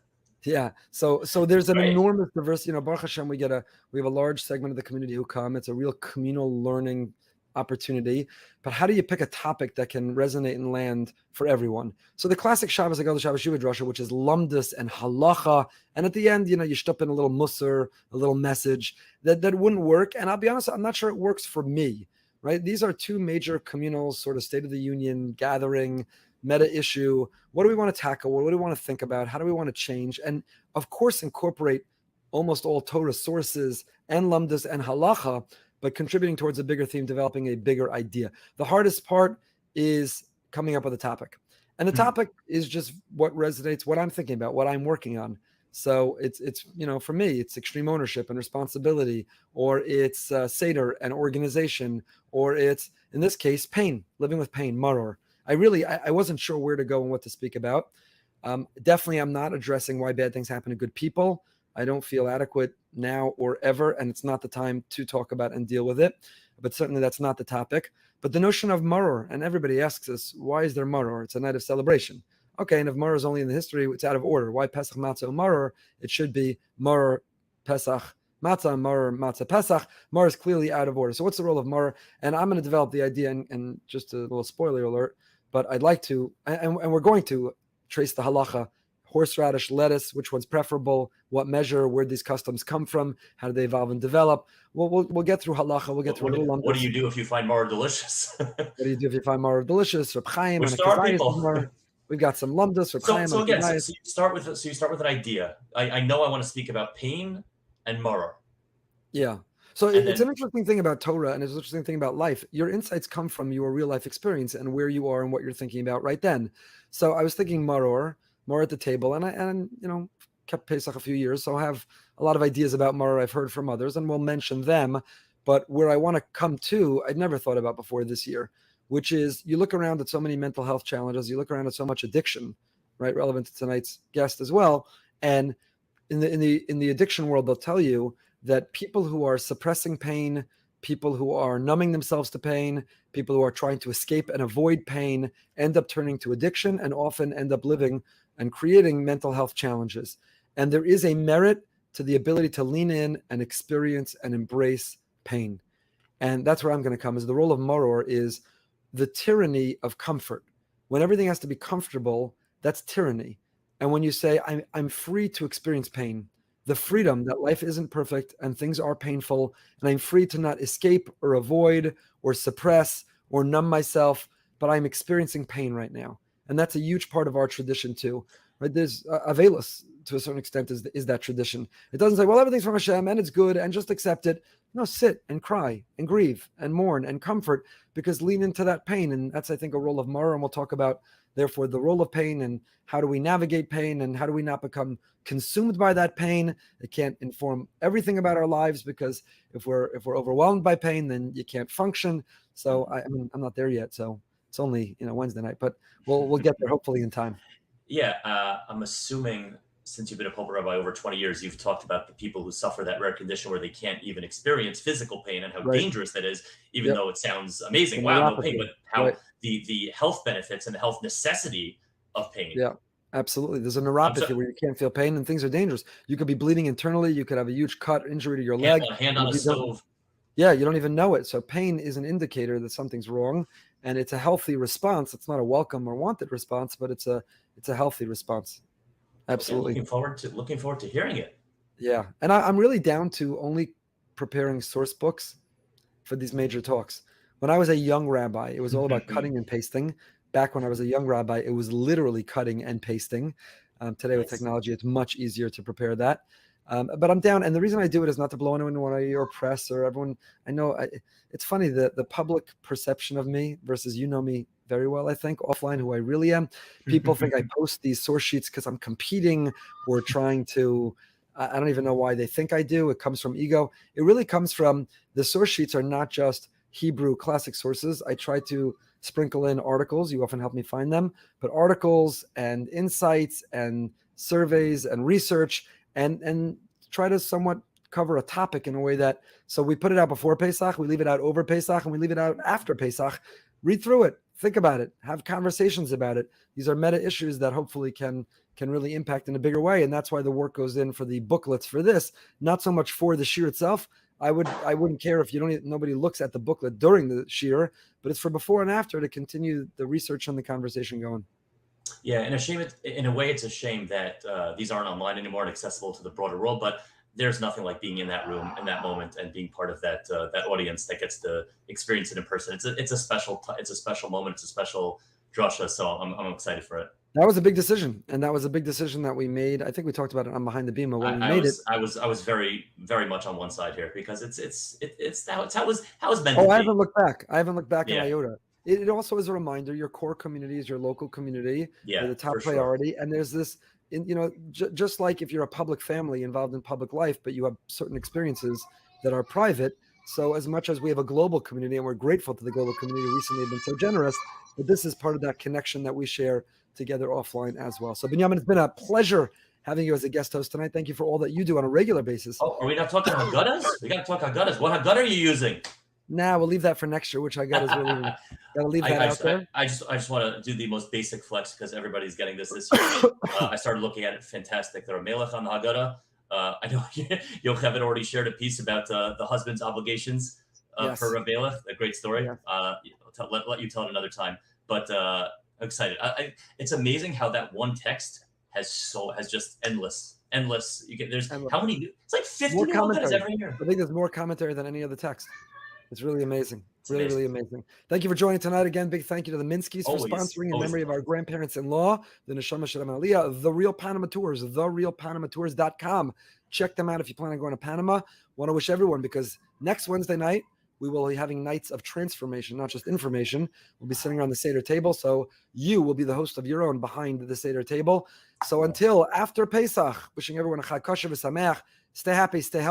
S2: Yeah. So there's an enormous diversity. Baruch Hashem, we have a large segment of the community who come. It's a real communal learning opportunity. But how do you pick a topic that can resonate and land for everyone? So the classic Shabbos Gadol Shabbos Shuvah drasha, which is lumdus and halacha, and at the end, you shtup in a little musar, a little message that wouldn't work. And I'll be honest, I'm not sure it works for me. Right? These are two major communal sort of State of the Union gathering meta issue. What do we want to tackle? What do we want to think about? How do we want to change? And of course, incorporate almost all Torah sources and lumdus and halacha, but contributing towards a bigger theme, developing a bigger idea. The hardest part is coming up with a topic. And the topic is just what resonates, what I'm thinking about, what I'm working on. So it's for me, it's extreme ownership and responsibility, or it's Seder and organization, or it's, in this case, pain, living with pain, maror. I wasn't sure where to go and what to speak about. Definitely, I'm not addressing why bad things happen to good people. I don't feel adequate now or ever, and it's not the time to talk about and deal with it. But certainly that's not the topic. But the notion of maror, and everybody asks us, why is there maror? It's a night of celebration. Okay, and if maror is only in the history, it's out of order. Why Pesach Matzah maror? It should be maror Pesach Matzah, maror Matzah Pesach. Maror is clearly out of order. So what's the role of maror? And I'm going to develop the idea, and just a little spoiler alert, but I'd like to, and we're going to trace the halacha, horseradish, lettuce, which one's preferable, what measure, where these customs come from, how do they evolve and develop. We'll get through halacha, we'll get through a little lumdus.
S3: What do you do if you find maror delicious?
S2: What do you do if you find maror delicious? Reb Chaim and
S3: people.
S2: We've got some lumdus.
S3: So you start with an idea. I know I want to speak about pain and maror.
S2: Yeah. So it's an interesting thing about Torah, and it's an interesting thing about life. Your insights come from your real life experience and where you are and what you're thinking about right then. So I was thinking maror at the table, and I kept Pesach a few years, so I have a lot of ideas about maror I've heard from others, and we'll mention them. But where I want to come to, I'd never thought about before this year, which is you look around at so many mental health challenges, you look around at so much addiction, right? Relevant to tonight's guest as well. And in the addiction world, they'll tell you that people who are suppressing pain, people who are numbing themselves to pain, people who are trying to escape and avoid pain end up turning to addiction and often end up living and creating mental health challenges. And there is a merit to the ability to lean in and experience and embrace pain. And that's where I'm going to come, is the role of maror is the tyranny of comfort. When everything has to be comfortable, that's tyranny. And when you say, I'm free to experience pain, the freedom that life isn't perfect and things are painful, and I'm free to not escape or avoid or suppress or numb myself, but I'm experiencing pain right now. And that's a huge part of our tradition too. Right? There's Avelis, to a certain extent, is that tradition. It doesn't say, well, everything's from Hashem and it's good and just accept it. No, sit and cry and grieve and mourn and comfort, because lean into that pain. And that's, I think, a role of maror. And we'll talk about, therefore, the role of pain and how do we navigate pain and how do we not become consumed by that pain. It can't inform everything about our lives, because if we're overwhelmed by pain, then you can't function. So I'm not there yet. So it's only Wednesday night, but we'll get there hopefully in time.
S3: Yeah, I'm assuming, since you've been a pulpit rabbi over 20 years, you've talked about the people who suffer that rare condition where they can't even experience physical pain and how dangerous that is, even though it sounds amazing. Wow, no pain, but how the health benefits and the health necessity of pain.
S2: Yeah, absolutely. There's a neuropathy where you can't feel pain and things are dangerous. You could be bleeding internally. You could have a huge cut, injury to your leg.
S3: Hand on a stove.
S2: Yeah, you don't even know it. So pain is an indicator that something's wrong. and it's a healthy response. It's not a welcome or wanted response, but it's a healthy response. Absolutely.
S3: Okay, looking forward to hearing it.
S2: Yeah, and I'm really down to only preparing source books for these major talks. When I was a young rabbi, it was all about cutting and pasting. Back when I was a young rabbi, it was literally cutting and pasting. Today with technology, it's much easier to prepare that. But I'm down, and the reason I do it is not to blow anyone away or press or everyone. I know it's funny that the public perception of me versus you know me very well, I think, offline, who I really am. People think I post these source sheets because I'm competing or trying to. I don't even know why they think I do. It comes from ego. It really comes from the source sheets are not just Hebrew classic sources. I try to sprinkle in articles. You often help me find them, but articles and insights and surveys and research and try to somewhat cover a topic in a way that, so we put it out before Pesach, we leave it out over Pesach, and we leave it out after Pesach. Read through it, think about it, have conversations about it. These are meta issues that hopefully can really impact in a bigger way. And that's why the work goes in for the booklets for this, not so much for the shir itself. I wouldn't care if nobody looks at the booklet during the shir, but it's for before and after to continue the research and the conversation going.
S3: Yeah, in a way, it's a shame that these aren't online anymore and accessible to the broader world. But there's nothing like being in that room in that moment and being part of that audience that gets to experience it in person. It's a special moment. It's a special drasha. So I'm excited for it.
S2: That was a big decision, and that was a big decision that we made. I think we talked about it on Behind the Bima when we made it.
S3: I was very, very much on one side here because it's how it was meant.
S2: Oh, I haven't looked back. In iota. It also is a reminder: your core community is your local community. Yeah, the top priority. Sure. And there's this, just like if you're a public family involved in public life, but you have certain experiences that are private. So as much as we have a global community, and we're grateful to the global community recently have been so generous, but this is part of that connection that we share together offline as well. So Binyamin, it's been a pleasure having you as a guest host tonight. Thank you for all that you do on a regular basis.
S3: Oh, are we not talking Haggadahs? We got to talk Haggadahs. What Haggadah are you using?
S2: Nah, we'll leave that for next year. Which Haggadahs we're leaving? Gotta leave that out there.
S3: I just want to do the most basic flex because everybody's getting this year. I started looking at it. Fantastic. There are Melech on the Haggadah. I know Yocheved already shared a piece about the husband's obligations for Melech. A great story. Yeah. Let you tell it another time. But I'm excited. It's amazing how that one text has just endless. There's endless. How many? It's like 50 new commentaries every year.
S2: I think there's more commentary than any other text. It's really amazing. Really amazing. Thank you for joining tonight again. Big thank you to the Minskys for sponsoring in memory of our grandparents-in-law, the Neshama Shalom Aliyah, The Real Panama Tours, therealpanamatours.com. Check them out if you plan on going to Panama. Want to wish everyone, because next Wednesday night, we will be having nights of transformation, not just information. We'll be sitting around the Seder table, so you will be the host of your own behind the Seder table. So until after Pesach, wishing everyone a Chag Kosher v'Sameach. Stay happy, stay healthy.